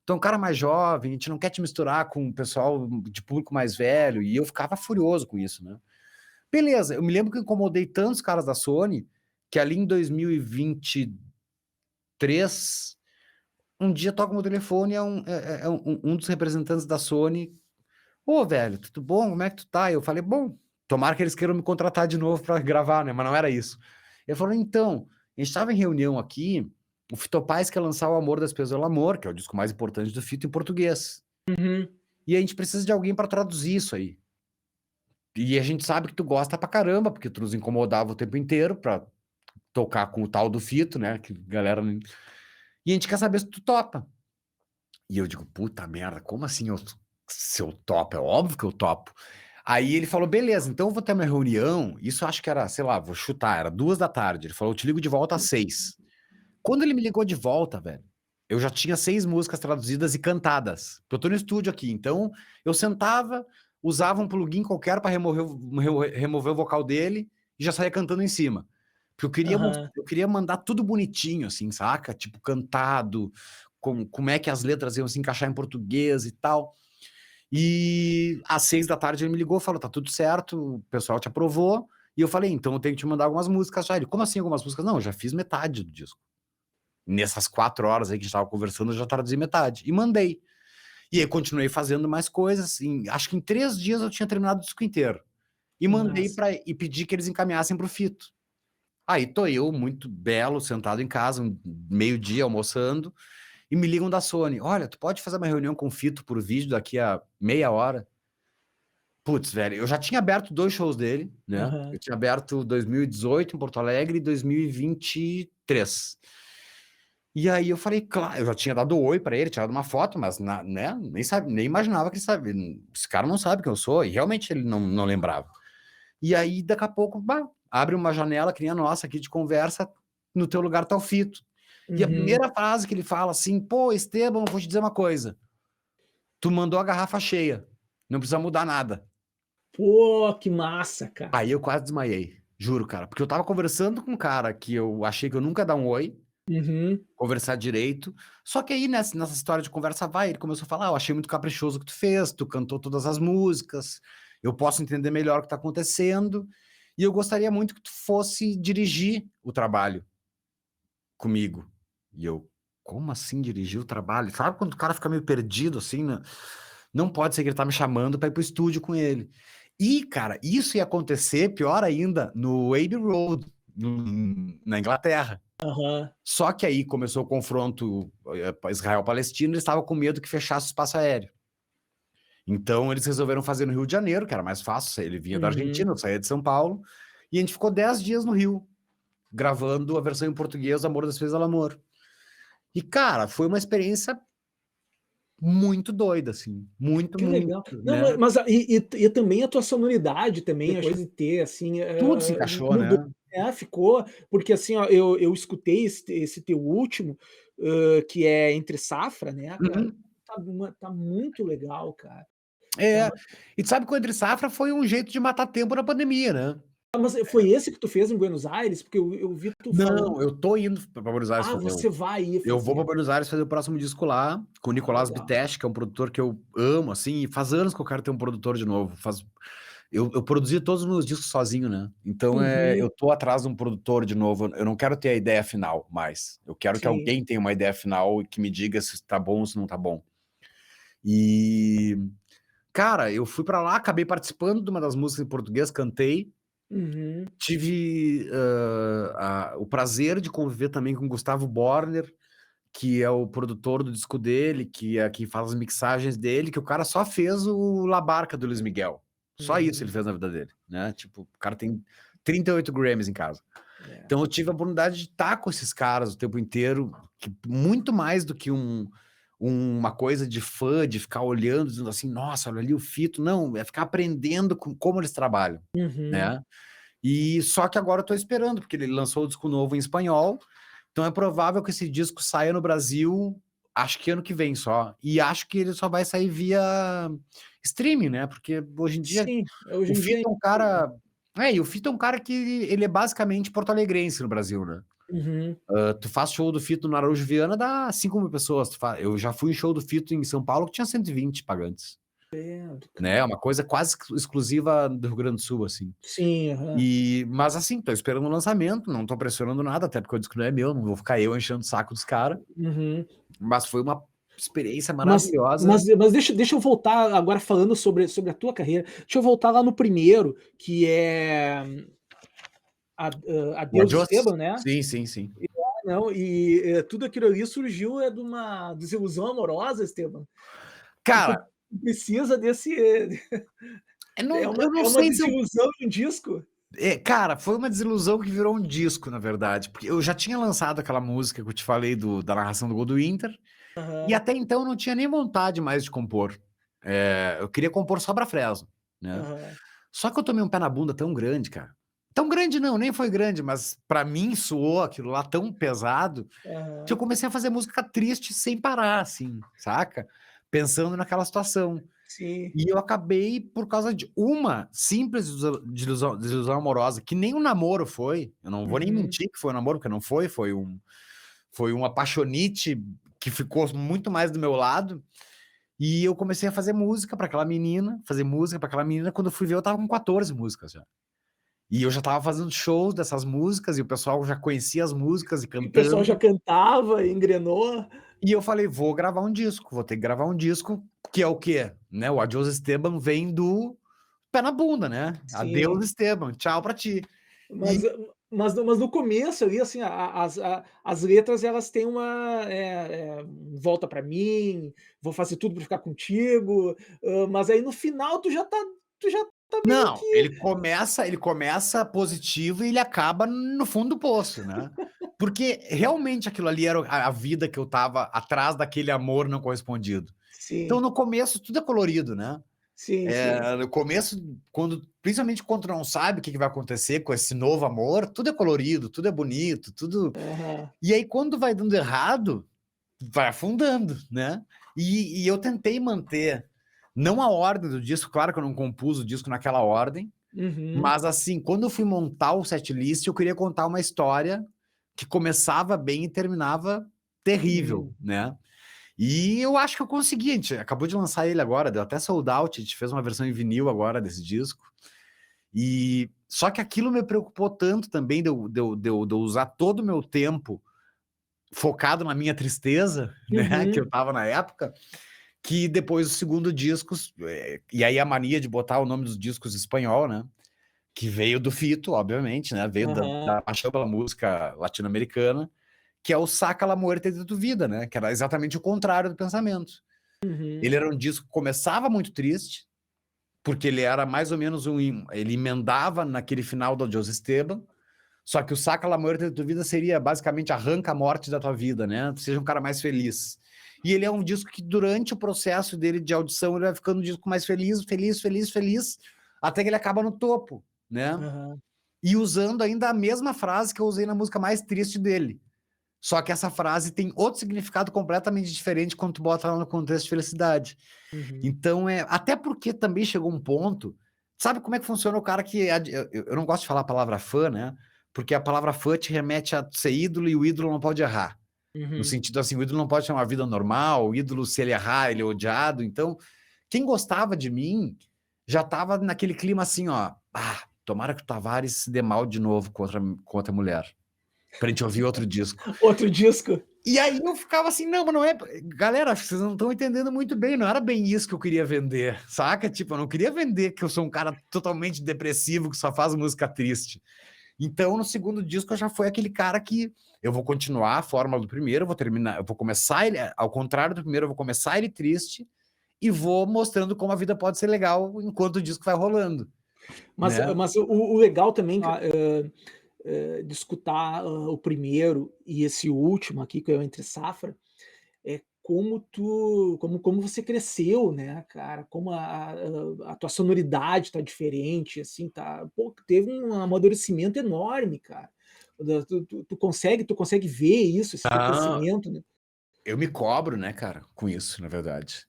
Então, um cara mais jovem, a gente não quer te misturar com o pessoal de público mais velho, e eu ficava furioso com isso, né? Beleza, eu me lembro que eu incomodei tantos caras da Sony, que ali em 2023 um dia toca meu telefone, é um dos representantes da Sony. Ô, velho, tudo bom? Como é que tu tá? Eu falei, bom, tomara que eles queiram me contratar de novo para gravar, né? Mas não era isso. Ele falou, então, a gente estava em reunião aqui, o Fito Paz quer lançar O Amor das Pessoas pelo Amor, que é o disco mais importante do Fito em português. Uhum. E a gente precisa de alguém para traduzir isso aí. E a gente sabe que tu gosta pra caramba, porque tu nos incomodava o tempo inteiro pra tocar com o tal do Fito, né? Que galera. E a gente quer saber se tu topa. E eu digo, puta merda, como assim se eu topo? É óbvio que eu topo. Aí ele falou, beleza, então eu vou ter uma reunião. Isso eu acho que era, sei lá, vou chutar, era 2 da tarde. Ele falou, eu te ligo de volta às 6. Quando ele me ligou de volta, velho, eu já tinha 6 músicas traduzidas e cantadas. Eu tô no estúdio aqui, então eu sentava, usava um plugin qualquer para remover o vocal dele e já saía cantando em cima. Porque Aham. eu queria mandar tudo bonitinho, assim, saca? Tipo, cantado, como é que as letras iam se encaixar em português e tal. E às 6 da tarde ele me ligou, falou, tá tudo certo, o pessoal te aprovou. E eu falei, então eu tenho que te mandar algumas músicas já. Ele, como assim algumas músicas? Não, eu já fiz metade do disco. Nessas 4 horas aí que a gente tava conversando, eu já traduzi metade. E mandei. E aí continuei fazendo mais coisas. Acho que em 3 dias eu tinha terminado o disco inteiro. E Que mandei massa. e pedi que eles encaminhassem pro Fito. Aí tô eu, muito belo, sentado em casa, meio-dia, almoçando, e me ligam da Sony. Olha, tu pode fazer uma reunião com o Fito por vídeo daqui a meia hora? Putz, velho, eu já tinha aberto 2 shows dele, né? Aham. Eu tinha aberto 2018 em Porto Alegre e 2023. E aí eu falei, claro, eu já tinha dado oi pra ele, tirado uma foto, mas né, nem sabe, nem imaginava que ele sabia. Esse cara não sabe quem eu sou, e realmente ele não lembrava. E aí, daqui a pouco, bah, abre uma janela que nem a nossa aqui de conversa, no teu lugar tá o Fito. E a Uhum. primeira frase que ele fala assim, pô, Esteban, vou te dizer uma coisa. Tu mandou a garrafa cheia, não precisa mudar nada. Pô, que massa, cara. Aí eu quase desmaiei, juro, cara, porque eu tava conversando com um cara que eu achei que eu nunca ia dar um oi, Uhum. conversar direito. Só que aí, nessa história de conversa vai, ele começou a falar, eu achei muito caprichoso o que tu fez, tu cantou todas as músicas, eu posso entender melhor o que tá acontecendo, e eu gostaria muito que tu fosse dirigir o trabalho comigo. E eu, como assim dirigir o trabalho? Sabe quando o cara fica meio perdido assim, né? Não pode ser que ele tá me chamando para ir pro estúdio com ele. E, cara, isso ia acontecer, pior ainda, no Abbey Road, na Inglaterra. Aham. Só que aí começou o confronto Israel-Palestina, eles estavam com medo que fechasse o espaço aéreo. Então eles resolveram fazer no Rio de Janeiro, que era mais fácil, ele vinha da Uhum. Argentina, eu saía de São Paulo, e a gente ficou 10 dias no Rio, gravando a versão em português, Amor das Fez ao Amor. E, cara, foi uma experiência muito doida, assim, muito, Que muito, legal. Não, né? e também a tua sonoridade também, a Depois coisa de ter, assim, tudo se encaixou, mudou, né? né, ficou, porque assim, ó, eu escutei esse teu último, que é Entre Safra, né, cara, Uhum. tá muito legal, cara. É, Tá. e tu sabe que o Entre Safra foi um jeito de matar tempo na pandemia, né? Mas foi esse que tu fez em Buenos Aires? Porque eu vi tu falando. Não, eu tô indo para Buenos Aires Ah, fazer. você vai ir Eu vou para fazer. Buenos Aires fazer o próximo disco lá, com o Ah, Nicolás legal. Bittesch, que é um produtor que eu amo, assim, e faz anos que eu quero ter um produtor de novo. Eu produzi todos os meus discos sozinho, né? Então eu Uhum, tô atrás de um produtor de novo. Eu não quero ter a ideia final mais. Eu quero que sim. alguém tenha uma ideia final e que me diga se tá bom ou se não tá bom. E, cara, eu fui para lá, acabei participando de uma das músicas em português, cantei. Uhum, Tive o prazer de conviver também com Gustavo Borner, que é o produtor do disco dele, que é quem faz as mixagens dele, que o cara só fez o La Barca do Luiz Miguel. Só isso ele uhum. fez na vida dele, né? Tipo, o cara tem 38 Grammys em casa. É. Então eu tive a oportunidade de estar com esses caras o tempo inteiro, que muito mais do que uma coisa de fã, de ficar olhando, dizendo assim, nossa, olha ali o Fito. Não, é ficar aprendendo com como eles trabalham, Uhum. né? E só que agora eu tô esperando, porque ele lançou o disco novo em espanhol, então é provável que esse disco saia no Brasil, acho que ano que vem só. E acho que ele só vai sair via streaming, né? Porque hoje em dia Sim, hoje o em dia. Fito é um cara. E o Fito é um cara que ele é basicamente porto-alegrense no Brasil, né? Uhum. Tu faz show do Fito no Araújo Viana, dá 5.000 pessoas. Eu já fui em show do Fito em São Paulo que tinha 120 pagantes. Entendo, Né? É cara. uma coisa quase exclusiva do Rio Grande do Sul, assim. Sim, aham. Mas assim, tô esperando o lançamento, não tô pressionando nada, até porque o disco não é meu, não vou ficar eu enchendo o saco dos caras. Uhum. Mas foi uma experiência Mas maravilhosa. mas deixa eu voltar agora falando sobre a tua carreira, deixa eu voltar lá no primeiro, que é O Adeus Adios? Esteban, né? Sim, sim, sim. Não, tudo aquilo ali surgiu de uma desilusão amorosa, Esteban, e tu Cara, precisa desse eu não é uma sei se eu. desilusão de um disco? Cara, foi uma desilusão que virou um disco, na verdade. Porque eu já tinha lançado aquela música que eu te falei da narração do gol do Inter, e Aham, até então eu não tinha nem vontade mais de compor. Eu queria compor só pra Fresno, né? aham, Só que eu tomei um pé na bunda tão grande, cara. Tão grande não, nem foi grande, mas pra mim soou aquilo lá tão pesado que eu aham. comecei a fazer música triste sem parar, assim, saca? Pensando naquela situação. Sim. E eu acabei, por causa de uma simples desilusão amorosa, que nem um namoro foi, eu não vou nem Uhum. mentir que foi um namoro, porque não foi, foi um apaixonite que ficou muito mais do meu lado. E eu comecei a fazer música para aquela menina, fazer música para aquela menina. Quando eu fui ver, eu tava com 14 músicas já. E eu já tava fazendo shows dessas músicas, e o pessoal já conhecia as músicas e E o pessoal já cantando. cantava, engrenou. E eu falei, vou gravar um disco, vou ter que gravar um disco, que é o quê? Né? O Adios Esteban vem do pé na bunda, né? Sim. Adeus, Esteban, tchau pra ti. Mas E, mas no começo ali, assim, as letras elas têm "Volta pra mim", "Vou fazer tudo pra ficar contigo", mas aí no final tu já tá meio não, que ele começa positivo e ele acaba no fundo do poço, né? Porque realmente aquilo ali era a vida que eu tava atrás daquele amor não correspondido. Então, sim, no começo, tudo é colorido, né? sim, sim. No começo, principalmente quando tu não sabe o que vai acontecer com esse novo amor, tudo é colorido, tudo é bonito, tudo. Aham. E aí, quando vai dando errado, vai afundando, né? E eu tentei manter, não a ordem do disco, claro que eu não compus o disco naquela ordem, Uhum. mas assim, quando eu fui montar o setlist, eu queria contar uma história que começava bem e terminava terrível, Uhum. né? E eu acho que eu consegui, a gente acabou de lançar ele agora, deu até sold out, a gente fez uma versão em vinil agora desse disco. E só que aquilo me preocupou tanto também de eu usar todo o meu tempo focado na minha tristeza, né, que eu tava na época, que depois os segundo discos, e aí a mania de botar o nome dos discos em espanhol, né, que veio do Fito, obviamente, né, veio da paixão pela música latino-americana, que é o Saca la Muerte de tu Vida, né, que era exatamente o contrário do pensamento. Ele era um disco que começava muito triste, porque ele era mais ou menos ele emendava naquele final do Adiós Esteban, só que o Saca la Muerte de tu Vida seria basicamente arranca a morte da tua vida, né? Seja um cara mais feliz. E ele é um disco que durante o processo dele de audição, ele vai ficando um disco mais feliz, feliz, feliz, feliz, até que ele acaba no topo, né? E usando ainda a mesma frase que eu usei na música mais triste dele. Só que essa frase tem outro significado completamente diferente quando tu bota ela no contexto de felicidade. Então, até porque também chegou um ponto... Sabe como é que funciona o cara que... Eu não gosto de falar a palavra fã, né? Porque a palavra fã te remete a ser ídolo e o ídolo não pode errar. No sentido assim, o ídolo não pode ter uma vida normal, o ídolo, se ele errar, ele é odiado. Então, quem gostava de mim já tava naquele clima assim, ó... tomara que o Tavares se dê mal de novo com outra mulher. Pra gente ouvir outro disco. Outro disco? E aí eu ficava assim, não, mas não é... Galera, vocês não estão entendendo muito bem, não era bem isso que eu queria vender, saca? Tipo, eu não queria vender que eu sou um cara totalmente depressivo que só faz música triste. Então, no segundo disco, eu já fui aquele cara que eu vou continuar a fórmula do primeiro, eu vou terminar, eu vou começar ele, ao contrário do primeiro, eu vou começar ele triste e vou mostrando como a vida pode ser legal enquanto o disco vai rolando. Mas, né? mas o legal também de escutar o primeiro e esse último aqui, que é o Entre Safra, é como você cresceu, né, cara? Como a tua sonoridade tá diferente, assim, tá. Pô, teve um amadurecimento enorme, cara. Tu consegue ver isso, esse teu crescimento, né? Eu me cobro, né, cara, com isso, na verdade.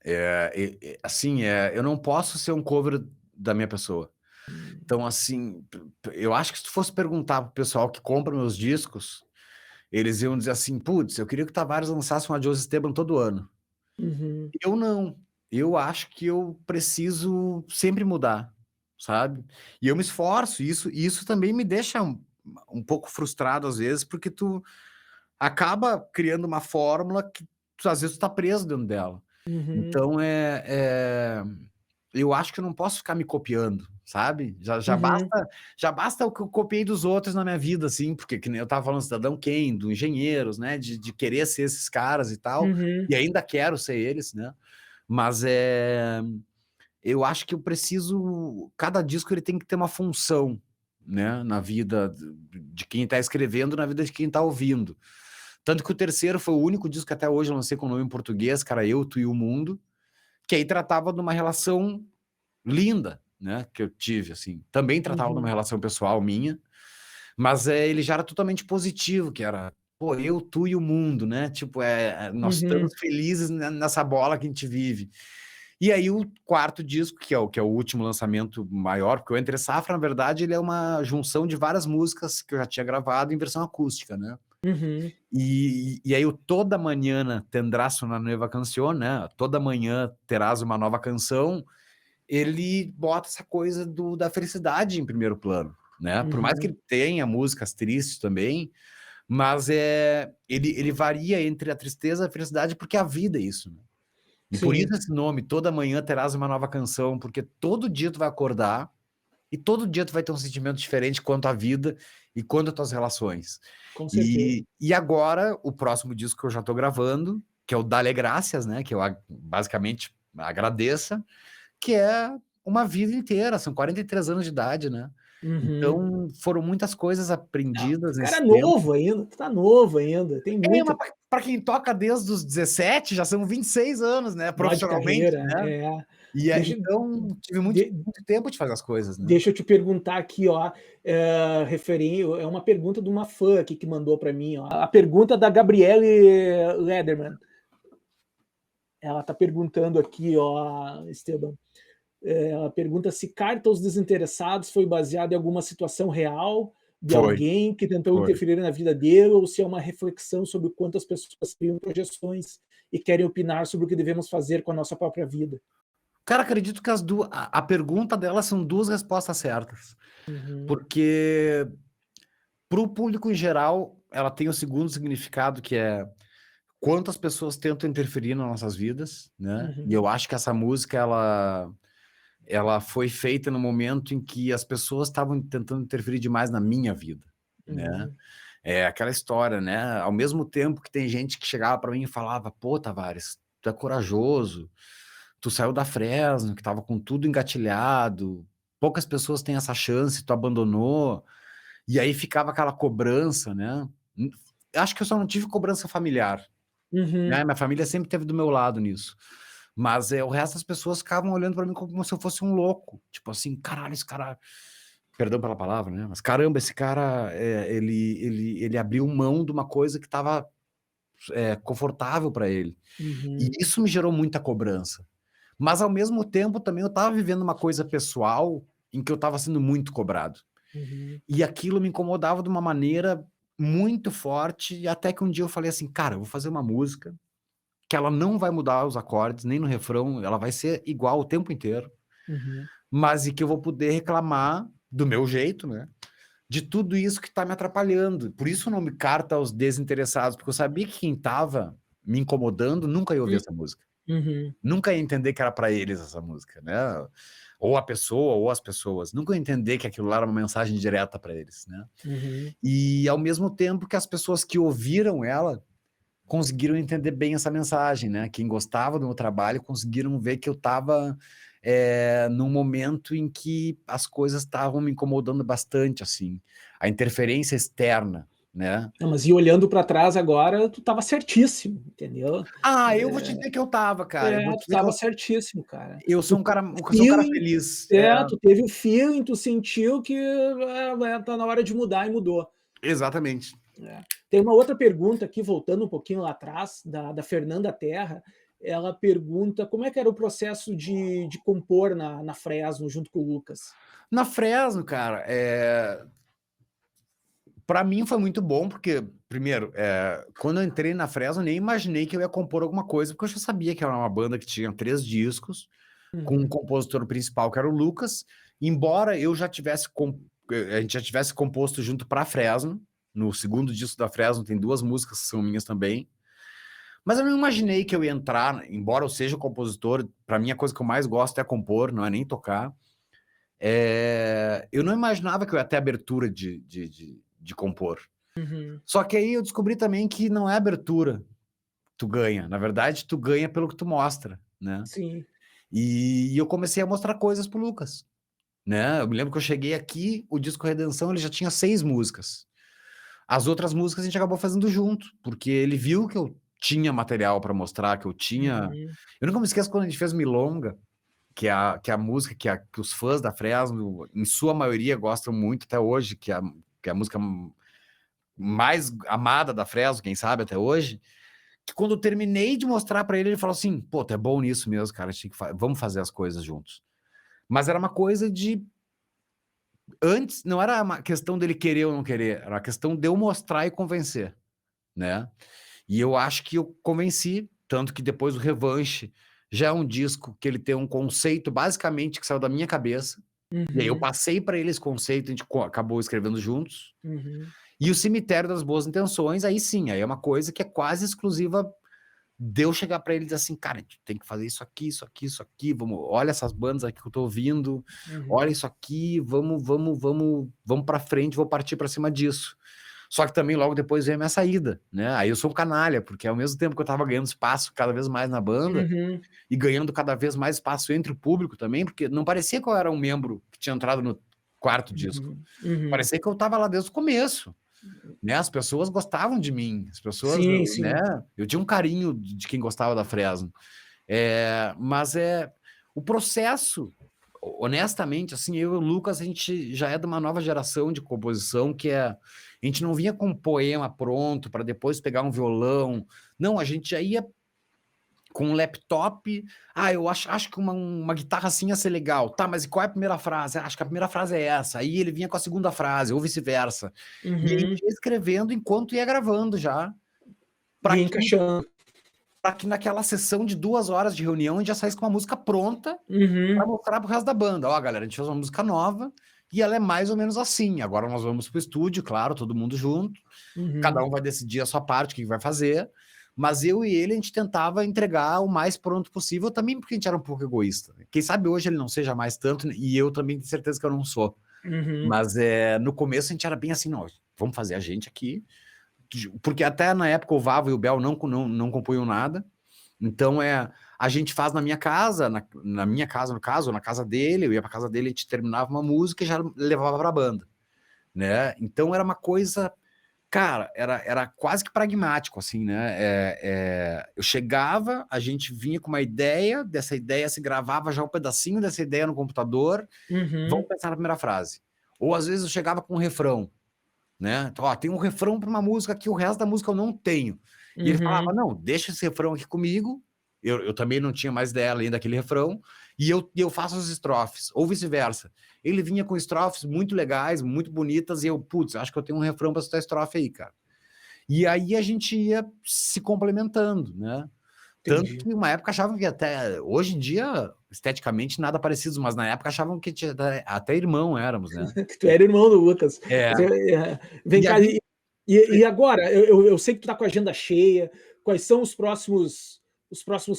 Assim, eu não posso ser um cover da minha pessoa. Então, assim, eu acho que se tu fosse perguntar pro pessoal que compra meus discos, eles iam dizer assim, putz, eu queria que o Tavares lançasse um Adiós Esteban todo ano. Eu não. Eu acho que eu preciso sempre mudar, sabe? E eu me esforço, isso também me deixa um pouco frustrado às vezes, porque tu acaba criando uma fórmula que às vezes tu tá preso dentro dela. Então, eu acho que eu não posso ficar me copiando, sabe? Já basta o que eu copiei dos outros na minha vida, assim, porque que nem eu tava falando do Cidadão Kane, do Engenheiros, né? De querer ser esses caras e tal, e ainda quero ser eles, né? Mas eu acho que eu preciso... Cada disco ele tem que ter uma função, né? Na vida de quem tá escrevendo, na vida de quem tá ouvindo. Tanto que o terceiro foi o único disco que até hoje eu lancei com o nome em português, cara, Eu, Tu e o Mundo, que aí tratava de uma relação linda, né, que eu tive, assim. Também tratava de uma relação pessoal minha, mas ele já era totalmente positivo, que era, pô, eu, tu e o mundo, né? Tipo, nós estamos felizes nessa bola que a gente vive. E aí o quarto disco, que é o último lançamento maior, porque o Entre Safra, na verdade, ele é uma junção de várias músicas que eu já tinha gravado em versão acústica, né? E aí o Toda Manhã Tendrás una nueva canción, né? Toda manhã terás uma nova canção. Ele bota essa coisa da felicidade em primeiro plano, né? Por mais que ele tenha músicas tristes também, mas ele varia entre a tristeza e a felicidade, porque a vida é isso, né? E por isso esse nome, Toda Manhã Terás uma Nova Canção, porque todo dia tu vai acordar e todo dia tu vai ter um sentimento diferente quanto à vida e quanto às tuas relações. Com certeza. E agora, o próximo disco que eu já tô gravando, que é o Dale Gracias, né? Que eu basicamente agradeça, que é uma vida inteira, são 43 anos de idade, né? Então, foram muitas coisas aprendidas Tu cara nesse é tempo. novo ainda, tu tá novo ainda, tem Mas muita para quem toca desde os 17, já são 26 anos, né? de Profissionalmente, carreira, né? é. E Deixa então, tive muito de tempo de fazer as coisas, né? deixa eu te perguntar aqui, ó, é uma pergunta de uma fã aqui que mandou para mim, ó. A pergunta da Gabriele Lederman. Ela tá perguntando aqui, ó, Esteban, ela pergunta se Carta aos Desinteressados foi baseada em alguma situação real de Foi, alguém que tentou foi. interferir na vida dele, ou se é uma reflexão sobre o quanto as pessoas criam projeções e querem opinar sobre o que devemos fazer com a nossa própria vida. Cara, acredito que a pergunta dela são duas respostas certas. Porque, para o público em geral, ela tem o segundo significado, que é quantas pessoas tentam interferir nas nossas vidas, né? E eu acho que essa música, ela foi feita no momento em que as pessoas estavam tentando interferir demais na minha vida, né? É aquela história, né? Ao mesmo tempo que tem gente que chegava para mim e falava, pô, Tavares, tu é corajoso, tu saiu da Fresno, que tava com tudo engatilhado, poucas pessoas têm essa chance, tu abandonou, e aí ficava aquela cobrança, né? Acho que eu só não tive cobrança familiar, né? Minha família sempre esteve do meu lado nisso. Mas o resto das pessoas ficavam olhando para mim como se eu fosse um louco. Tipo assim, caralho, esse cara... Perdão pela palavra, né? Mas caramba, esse cara, ele abriu mão de uma coisa que estava confortável para ele. E isso me gerou muita cobrança. Mas, ao mesmo tempo, também eu estava vivendo uma coisa pessoal em que eu estava sendo muito cobrado. E aquilo me incomodava de uma maneira muito forte, até que um dia eu falei assim, cara, eu vou fazer uma música que ela não vai mudar os acordes, nem no refrão, ela vai ser igual o tempo inteiro, mas e que eu vou poder reclamar do meu jeito, né? De tudo isso que tá me atrapalhando. Por isso o nome Carta aos Desinteressados, porque eu sabia que quem tava me incomodando nunca ia ouvir essa música. Nunca ia entender que era para eles essa música, né? Ou a pessoa, ou as pessoas. Nunca ia entender que aquilo lá era uma mensagem direta para eles, né? E ao mesmo tempo que as pessoas que ouviram ela conseguiram entender bem essa mensagem, né? Quem gostava do meu trabalho conseguiram ver que eu estava num momento em que as coisas estavam me incomodando bastante, assim. A interferência externa, né? Não, mas e olhando para trás agora, tu estava certíssimo, entendeu? Eu vou te dizer que eu estava, cara. Eu vou Tu te dizer que estava certíssimo, cara. eu sou Tu um cara, teve o eu sou um cara feeling, feliz. tu teve o feeling, tu sentiu que tá na hora de mudar e mudou. Exatamente. Tem uma outra pergunta aqui, voltando um pouquinho lá atrás, da Fernanda Terra. Ela pergunta como é que era o processo de compor na Fresno junto com o Lucas. Na Fresno, cara, para mim foi muito bom, porque, primeiro, quando eu entrei na Fresno, eu nem imaginei que eu ia compor alguma coisa, porque eu já sabia que era uma banda que tinha 3 discos, com um compositor principal, que era o Lucas, embora eu já tivesse, a gente já tivesse composto junto para Fresno, no segundo disco da Fresno tem 2 músicas que são minhas também, mas eu não imaginei que eu ia entrar, embora eu seja compositor, para mim a coisa que eu mais gosto é compor, não é nem tocar, eu não imaginava que eu ia ter abertura de compor. Só que aí eu descobri também que não é abertura que tu ganha. Na verdade, tu ganha pelo que tu mostra, né? Sim. E eu comecei a mostrar coisas pro Lucas, né? Eu me lembro que eu cheguei aqui, o disco Redenção, ele já tinha 6 músicas. As outras músicas a gente acabou fazendo junto, porque ele viu que eu tinha material para mostrar, que eu tinha... Eu nunca me esqueço quando a gente fez Milonga, que é a música que os fãs da Fresno, em sua maioria, gostam muito até hoje, que é a música mais amada da Fresno, quem sabe, até hoje, que quando eu terminei de mostrar para ele, ele falou assim, pô, tu é bom nisso mesmo, cara, vamos fazer as coisas juntos. Mas era uma coisa de... Antes, não era uma questão dele querer ou não querer, era uma questão de eu mostrar e convencer, né? E eu acho que eu convenci, tanto que depois o Revanche já é um disco que ele tem um conceito basicamente que saiu da minha cabeça, e aí eu passei para ele esse conceito, a gente acabou escrevendo juntos. E o Cemitério das Boas Intenções, aí sim, aí é uma coisa que é quase exclusiva de eu chegar para ele e dizer assim, cara, a gente tem que fazer isso aqui, isso aqui, isso aqui, vamos, olha essas bandas aqui que eu tô ouvindo, olha isso aqui, vamos para frente, vou partir para cima disso. Só que também logo depois veio a minha saída, né? Aí eu sou um canalha, porque ao mesmo tempo que eu tava ganhando espaço cada vez mais na banda e ganhando cada vez mais espaço entre o público também, porque não parecia que eu era um membro que tinha entrado no 4º disco. Parecia que eu tava lá desde o começo, né? As pessoas gostavam de mim, as pessoas, Sim, sim. né? Eu tinha um carinho de quem gostava da Fresno. Mas o processo, honestamente, assim, eu e o Lucas, a gente já é de uma nova geração de composição que a gente não vinha com um poema pronto para depois pegar um violão. Não, a gente já ia com um laptop. Eu acho que uma guitarra assim ia ser legal. Tá, mas qual é a primeira frase? Acho que a primeira frase é essa. Aí ele vinha com a segunda frase, ou vice-versa. E a gente ia escrevendo enquanto ia gravando já. E encaixando. Para que naquela sessão de 2 horas de reunião a gente já saísse com uma música pronta para mostrar pro resto da banda. Ó, galera, a gente fez uma música nova E ela é mais ou menos assim. Agora nós vamos pro estúdio, claro, todo mundo junto. Cada um vai decidir a sua parte, o que vai fazer. Mas eu e ele, a gente tentava entregar o mais pronto possível, também porque a gente era um pouco egoísta. Quem sabe hoje ele não seja mais tanto, e eu também tenho certeza que eu não sou. Mas no começo a gente era bem assim, não, vamos fazer a gente aqui. Porque até na época o Vavo e o Bel não compunham nada. Então a gente faz na minha casa, na minha casa no caso, ou na casa dele, eu ia pra casa dele, a gente terminava uma música e já levava pra banda, né? Então era uma coisa, cara, era quase que pragmático, assim, né? Eu chegava, a gente vinha com uma ideia, dessa ideia se gravava já um pedacinho dessa ideia no computador, vamos pensar na primeira frase. Ou às vezes eu chegava com um refrão, né? Então, ó, tem um refrão para uma música que o resto da música eu não tenho. E ele falava, não, deixa esse refrão aqui comigo. Eu também não tinha mais ideia além daquele refrão. E eu faço as estrofes, ou vice-versa. Ele vinha com estrofes muito legais, muito bonitas, e eu, putz, acho que eu tenho um refrão para essa estrofe aí, cara. E aí a gente ia se complementando, né? Tanto Entendi. que uma época achavam que até... Hoje em dia, esteticamente, nada parecido, mas na época achavam que até irmão éramos, né? Que tu era irmão do Lucas. É. Vem E cá, aí, e agora? Eu sei que tu tá com a agenda cheia. Quais são os próximos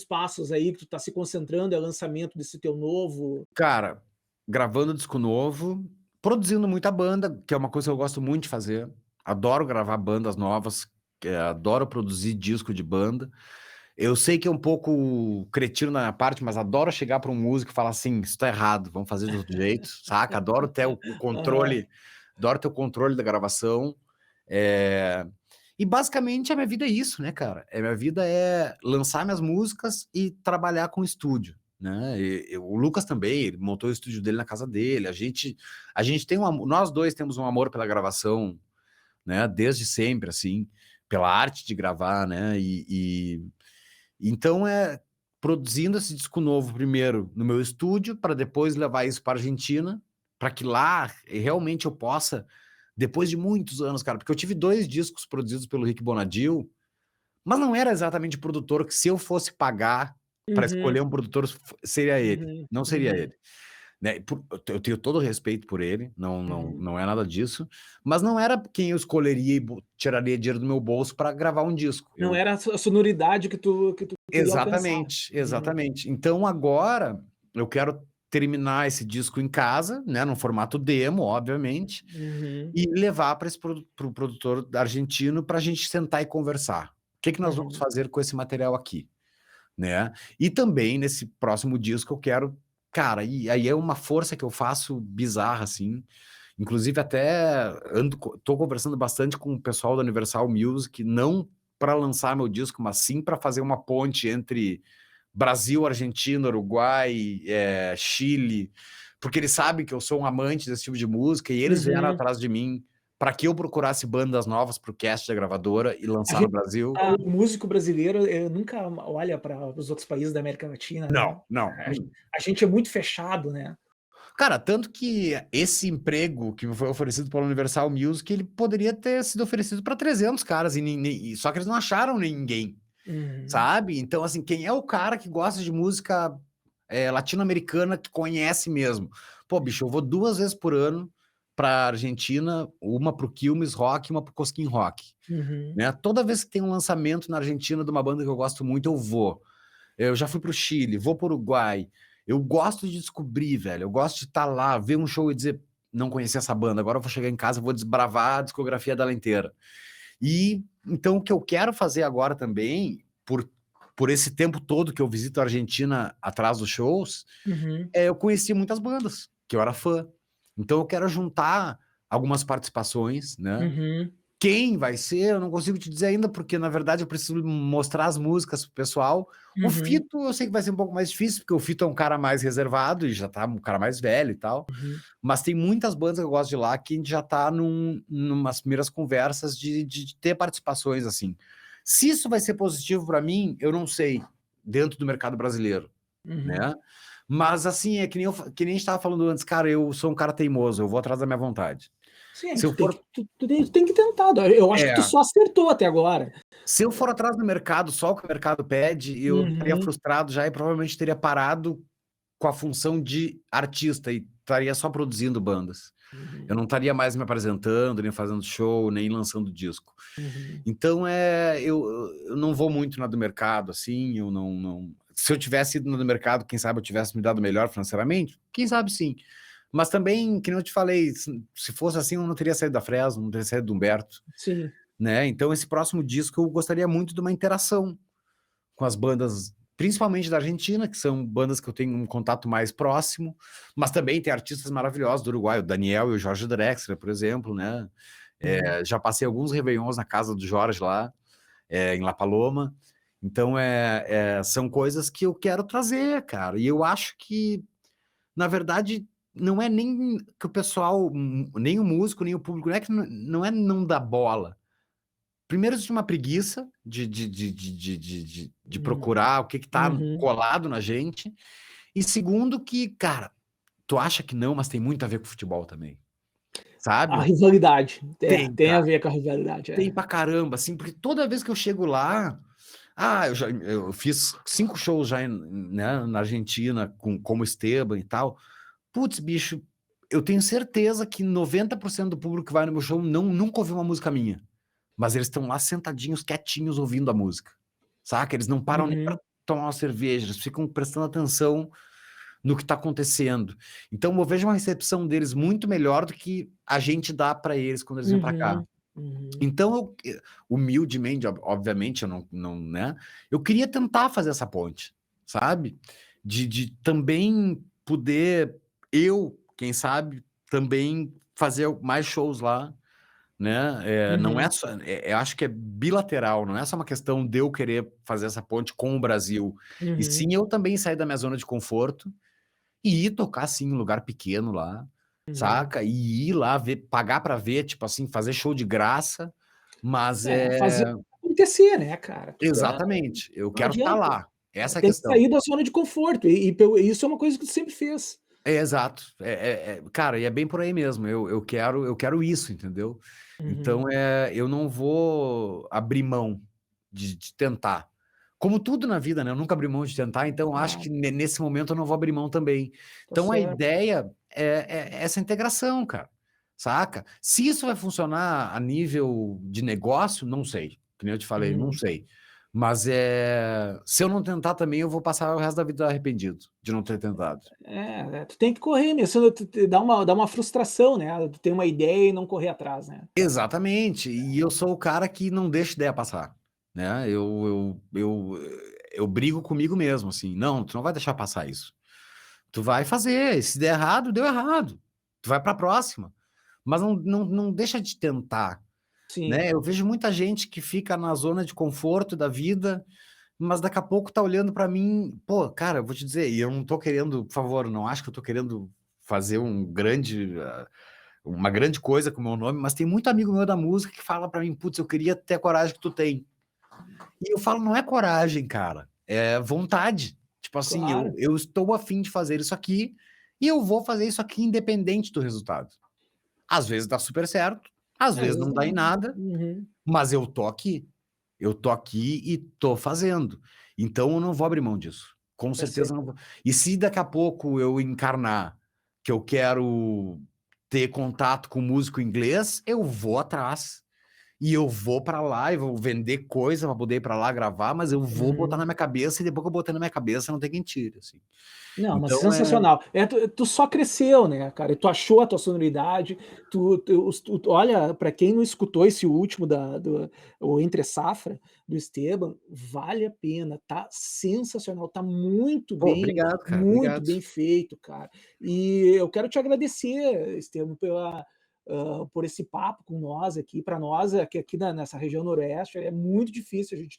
passos aí que tu tá se concentrando? É o lançamento desse teu novo? cara, gravando disco novo, produzindo muita banda, que é uma coisa que eu gosto muito de fazer. Adoro gravar bandas novas, adoro produzir disco de banda. Eu sei que é um pouco cretino na minha parte, mas adoro chegar para um músico e falar assim, isso tá errado, vamos fazer de outro jeito, saca? Adoro ter o Aham. controle, adoro ter o controle da gravação. É, E basicamente a minha vida é isso, né, cara? Minha vida é lançar minhas músicas e trabalhar com estúdio, né? O Lucas também, ele montou o estúdio dele na casa dele. A gente tem nós dois temos um amor pela gravação, né? Desde sempre, assim, pela arte de gravar, né? Então produzindo esse disco novo primeiro no meu estúdio, para depois levar isso para a Argentina, para que lá realmente eu possa, depois de muitos anos, cara, porque eu tive 2 discos produzidos pelo Rick Bonadil, mas não era exatamente o produtor que, se eu fosse pagar para Uhum, escolher um produtor, seria ele, uhum, não seria uhum, ele. Né? Eu tenho todo o respeito por ele, uhum. não é nada disso, mas não era quem eu escolheria e tiraria dinheiro do meu bolso para gravar um disco. Não era a sonoridade que tu queria alcançar. Exatamente, Uhum, exatamente. Então agora eu quero terminar esse disco em casa, né, no formato demo, obviamente, uhum, e levar para pro produtor argentino para a gente sentar e conversar. O que que nós vamos uhum, fazer com esse material aqui, né? E também nesse próximo disco eu quero, cara, e aí é uma força que eu faço bizarra assim. Inclusive até tô conversando bastante com o pessoal da Universal Music, não para lançar meu disco, mas sim para fazer uma ponte entre Brasil, Argentina, Uruguai, Chile, porque eles sabem que eu sou um amante desse tipo de música e eles vieram uhum. atrás de mim para que eu procurasse bandas novas para o cast da gravadora e A lançar no gente Brasil. o músico brasileiro, nunca olha para os outros países da América Latina, né. Não, não. A gente é muito fechado, né. Cara, tanto que esse emprego que me foi oferecido pela Universal Music, ele poderia ter sido oferecido para 300 caras, só que eles não acharam ninguém, Uhum, sabe? Então, assim, quem é o cara que gosta de música latino-americana, que conhece mesmo? Pô, bicho, eu vou 2 vezes por ano para Argentina, uma pro Quilmes Rock e uma pro Cosquín Rock, uhum, né? Toda vez que tem um lançamento na Argentina de uma banda que eu gosto muito, eu vou. Eu já fui pro Chile, vou pro Uruguai. Eu gosto de descobrir, velho. Eu gosto de estar lá, ver um show e dizer, não conhecia essa banda, agora eu vou chegar em casa e vou desbravar a discografia dela inteira. E então o que eu quero fazer agora também, por esse tempo todo que eu visito a Argentina atrás dos shows, uhum, eu conheci muitas bandas, que eu era fã. Então eu quero juntar algumas participações, né? uhum, Quem vai ser, eu não consigo te dizer ainda, porque na verdade eu preciso mostrar as músicas pro pessoal. O uhum, Fito eu sei que vai ser um pouco mais difícil, porque o Fito é um cara mais reservado e já tá um cara mais velho e tal. uhum. Mas tem muitas bandas que eu gosto de lá que a gente já tá numas primeiras conversas de ter participações assim. Se isso vai ser positivo para mim, eu não sei, dentro do mercado brasileiro, Uhum. né? Mas assim, é que nem a gente estava falando antes, cara, eu sou um cara teimoso, eu vou atrás da minha vontade. Sim, Se eu for tu tem que tentar, eu acho que tu é, só acertou até agora. Se eu for atrás do mercado, só o que o mercado pede, eu estaria Uhum, frustrado já e provavelmente teria parado com a função de artista e estaria só produzindo bandas. Eu não estaria mais me apresentando, nem fazendo show, nem lançando disco. Então, eu não vou muito na do mercado, assim, eu não... Se eu tivesse ido na do mercado, quem sabe eu tivesse me dado melhor financeiramente? Quem sabe sim. Mas também, que nem eu te falei, se fosse assim, eu não teria saído da Fresno, não teria saído do Humberto. Sim. Né? Então, esse próximo disco eu gostaria muito de uma interação com as bandas, principalmente da Argentina, que são bandas que eu tenho um contato mais próximo, mas também tem artistas maravilhosos do Uruguai, o Daniel e o Jorge Drexler, por exemplo, né? Já passei alguns réveillons na casa do Jorge lá, em La Paloma. Então, são coisas que eu quero trazer, cara. E eu acho que, na verdade, não é nem que o pessoal, nem o músico, nem o público, não é não dar bola. Primeiro, existe uma preguiça de procurar o que tá colado na gente. E segundo que, cara, tu acha que não, mas tem muito a ver com futebol também, A sabe? rivalidade. Tem, Tem a cara. ver com a rivalidade, Tem pra caramba, assim, porque toda vez que eu chego lá... eu fiz 5 shows já né, na Argentina, como Esteban e tal. Putz, bicho, eu tenho certeza que 90% do público que vai no meu show nunca ouviu uma música minha. Mas eles estão lá sentadinhos, quietinhos, ouvindo a música. Saca? Eles não param nem para tomar uma cerveja, eles ficam prestando atenção no que está acontecendo. Então eu vejo uma recepção deles muito melhor do que a gente dá para eles quando eles vêm para cá. Então, humildemente, obviamente, eu não, né? Eu queria tentar fazer essa ponte, sabe? De também poder, quem sabe, também fazer mais shows lá, né? Não é só, eu acho que é bilateral, não é só uma questão de eu querer fazer essa ponte com o Brasil. E sim, eu também sair da minha zona de conforto e ir tocar, assim, em um lugar pequeno lá, saca? E ir lá ver, pagar pra ver, tipo assim, fazer show de graça, mas Fazer acontecer, né, cara? Exatamente, eu Não quero estar adianta. lá, essa é a Tem que questão. sair da zona de conforto, isso é uma coisa que tu sempre fez. Exato, cara, e é bem por aí mesmo, eu quero isso, entendeu? Então, eu não vou abrir mão de tentar. Como tudo na vida, né, eu nunca abri mão de tentar, então eu acho que nesse momento eu não vou abrir mão também. Tá Então a certo. ideia é essa integração, cara, saca? Se isso vai funcionar a nível de negócio, não sei, que nem eu te falei, não sei. Mas se eu não tentar também, eu vou passar o resto da vida arrependido de não ter tentado. Tu tem que correr mesmo, senão dá uma frustração, né, tu tem uma ideia e não correr atrás, né. Exatamente, e eu sou o cara que não deixa ideia passar, né? Eu brigo comigo mesmo, assim, não, tu não vai deixar passar isso. Tu vai fazer, se der errado, deu errado. Tu vai para a próxima. Mas não deixa de tentar, Sim. né? Eu vejo muita gente que fica na zona de conforto da vida, mas daqui a pouco tá olhando para mim, pô, cara, eu vou te dizer, e eu não tô querendo, por favor, não acho que eu tô querendo fazer uma grande coisa com o meu nome, mas tem muito amigo meu da música que fala para mim, putz, eu queria ter a coragem que tu tem. E eu falo, não é coragem, cara, é vontade. Tipo assim, eu, Claro. eu estou a fim de fazer isso aqui e eu vou fazer isso aqui independente do resultado. Às vezes dá super certo, às Às vezes vezes não dá em não. nada, mas eu tô aqui. Eu tô aqui e tô fazendo. Então eu não vou abrir mão disso. Com Tá certeza certo. não vou. E se daqui a pouco eu encarnar que eu quero ter contato com músico inglês, eu vou atrás. E eu vou para lá e vou vender coisa para poder ir para lá gravar, mas eu vou botar na minha cabeça e depois que eu botar na minha cabeça não tem quem tire, assim. Não, mas Então sensacional. Tu só cresceu, né, cara, tu achou a tua sonoridade, olha, para quem não escutou esse último o Entre Safra, do Esteban, vale a pena, tá sensacional, tá pô, obrigado, cara, muito obrigado. bem feito, cara. E eu quero te agradecer, Esteban, por esse papo com nós aqui. Para nós, aqui nessa região noroeste, é muito difícil a gente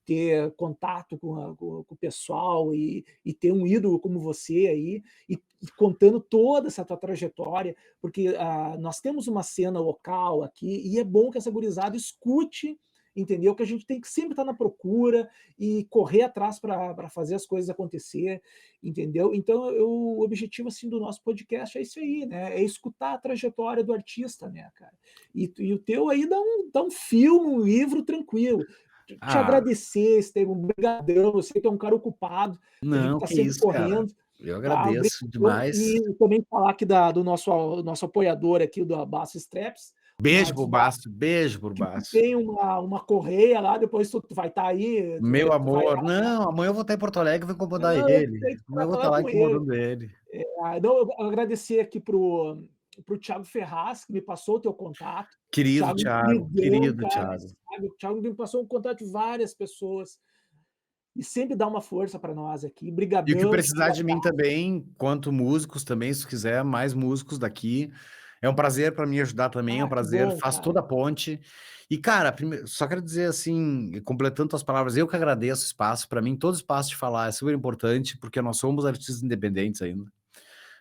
ter contato com o pessoal e ter um ídolo como você aí, e contando toda essa tua trajetória, porque nós temos uma cena local aqui e é bom que essa gurizada escute, entendeu? Que a gente tem que sempre estar na procura e correr atrás para fazer as coisas acontecer, entendeu? Então, o objetivo assim do nosso podcast é isso aí, né? É escutar a trajetória do artista, né, cara? E o teu aí dá um filme, um livro tranquilo. Te Ah, agradecer, Estevam, brigadão, eu sei que é um cara ocupado, a gente não, está que sempre isso, cara. correndo, Eu Tá, agradeço obrigadão. demais. E também falar aqui do nosso apoiador aqui, do Basso Straps, Beijo uma pro desba Basto, beijo pro que Basto. tem uma correia lá, depois tu vai estar aí, Meu tu vai amor, lá, não, amanhã eu vou estar em Porto Alegre e vou incomodar não, eu ele. sei que tu Amanhã eu vai vou estar falar lá com ele. incomodando ele. Não, eu agradecer aqui pro Thiago Ferraz, que me passou o teu contato. Querido Thiago, Thiago, queridão, querido cara, Thiago. sabe? O Thiago me passou o contato de várias pessoas e sempre dá uma força para nós aqui. E o que Brigadão, precisar tio, de mim também, quanto músicos também, se tu quiser, mais músicos daqui. É um prazer para mim ajudar também, é um que prazer, bom, faz toda a cara. ponte. E, cara, só quero dizer assim, completando tuas palavras, eu que agradeço o espaço. Para mim, todo espaço de falar é super importante, porque nós somos artistas independentes ainda,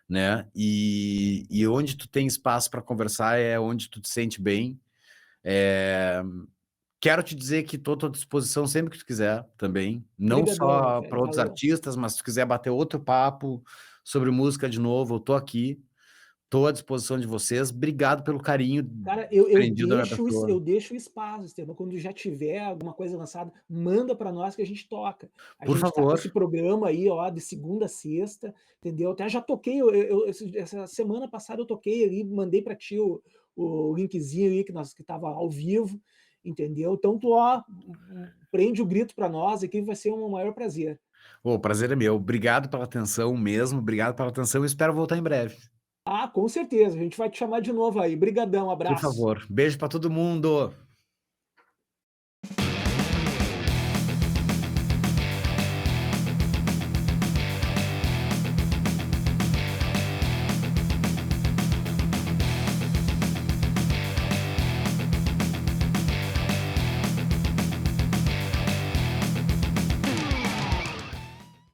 né? E onde tu tem espaço para conversar é onde tu te sente bem. Quero te dizer que estou à tua disposição sempre que tu quiser também, não Brigadão, meu só velho, para outros valeu. artistas, mas se tu quiser bater outro papo sobre música de novo, eu tô aqui, tô à disposição de vocês. Obrigado pelo carinho Cara, eu desprendido da minha deixo pessoa. eu deixo o espaço, Esteban, quando já tiver alguma coisa lançada, manda para nós que a gente toca. A Por gente tá com esse favor, programa aí, ó, de segunda a sexta, entendeu? Até já toquei, essa semana passada eu toquei ali, mandei para ti o linkzinho aí que tava ao vivo, entendeu? Então tu, ó, prende o grito para nós aqui, vai ser um maior prazer. o prazer é meu. Obrigado pela atenção mesmo, obrigado pela atenção e espero voltar em breve. Com certeza, a gente vai te chamar de novo aí. Brigadão, Por abraço. favor, beijo para todo mundo.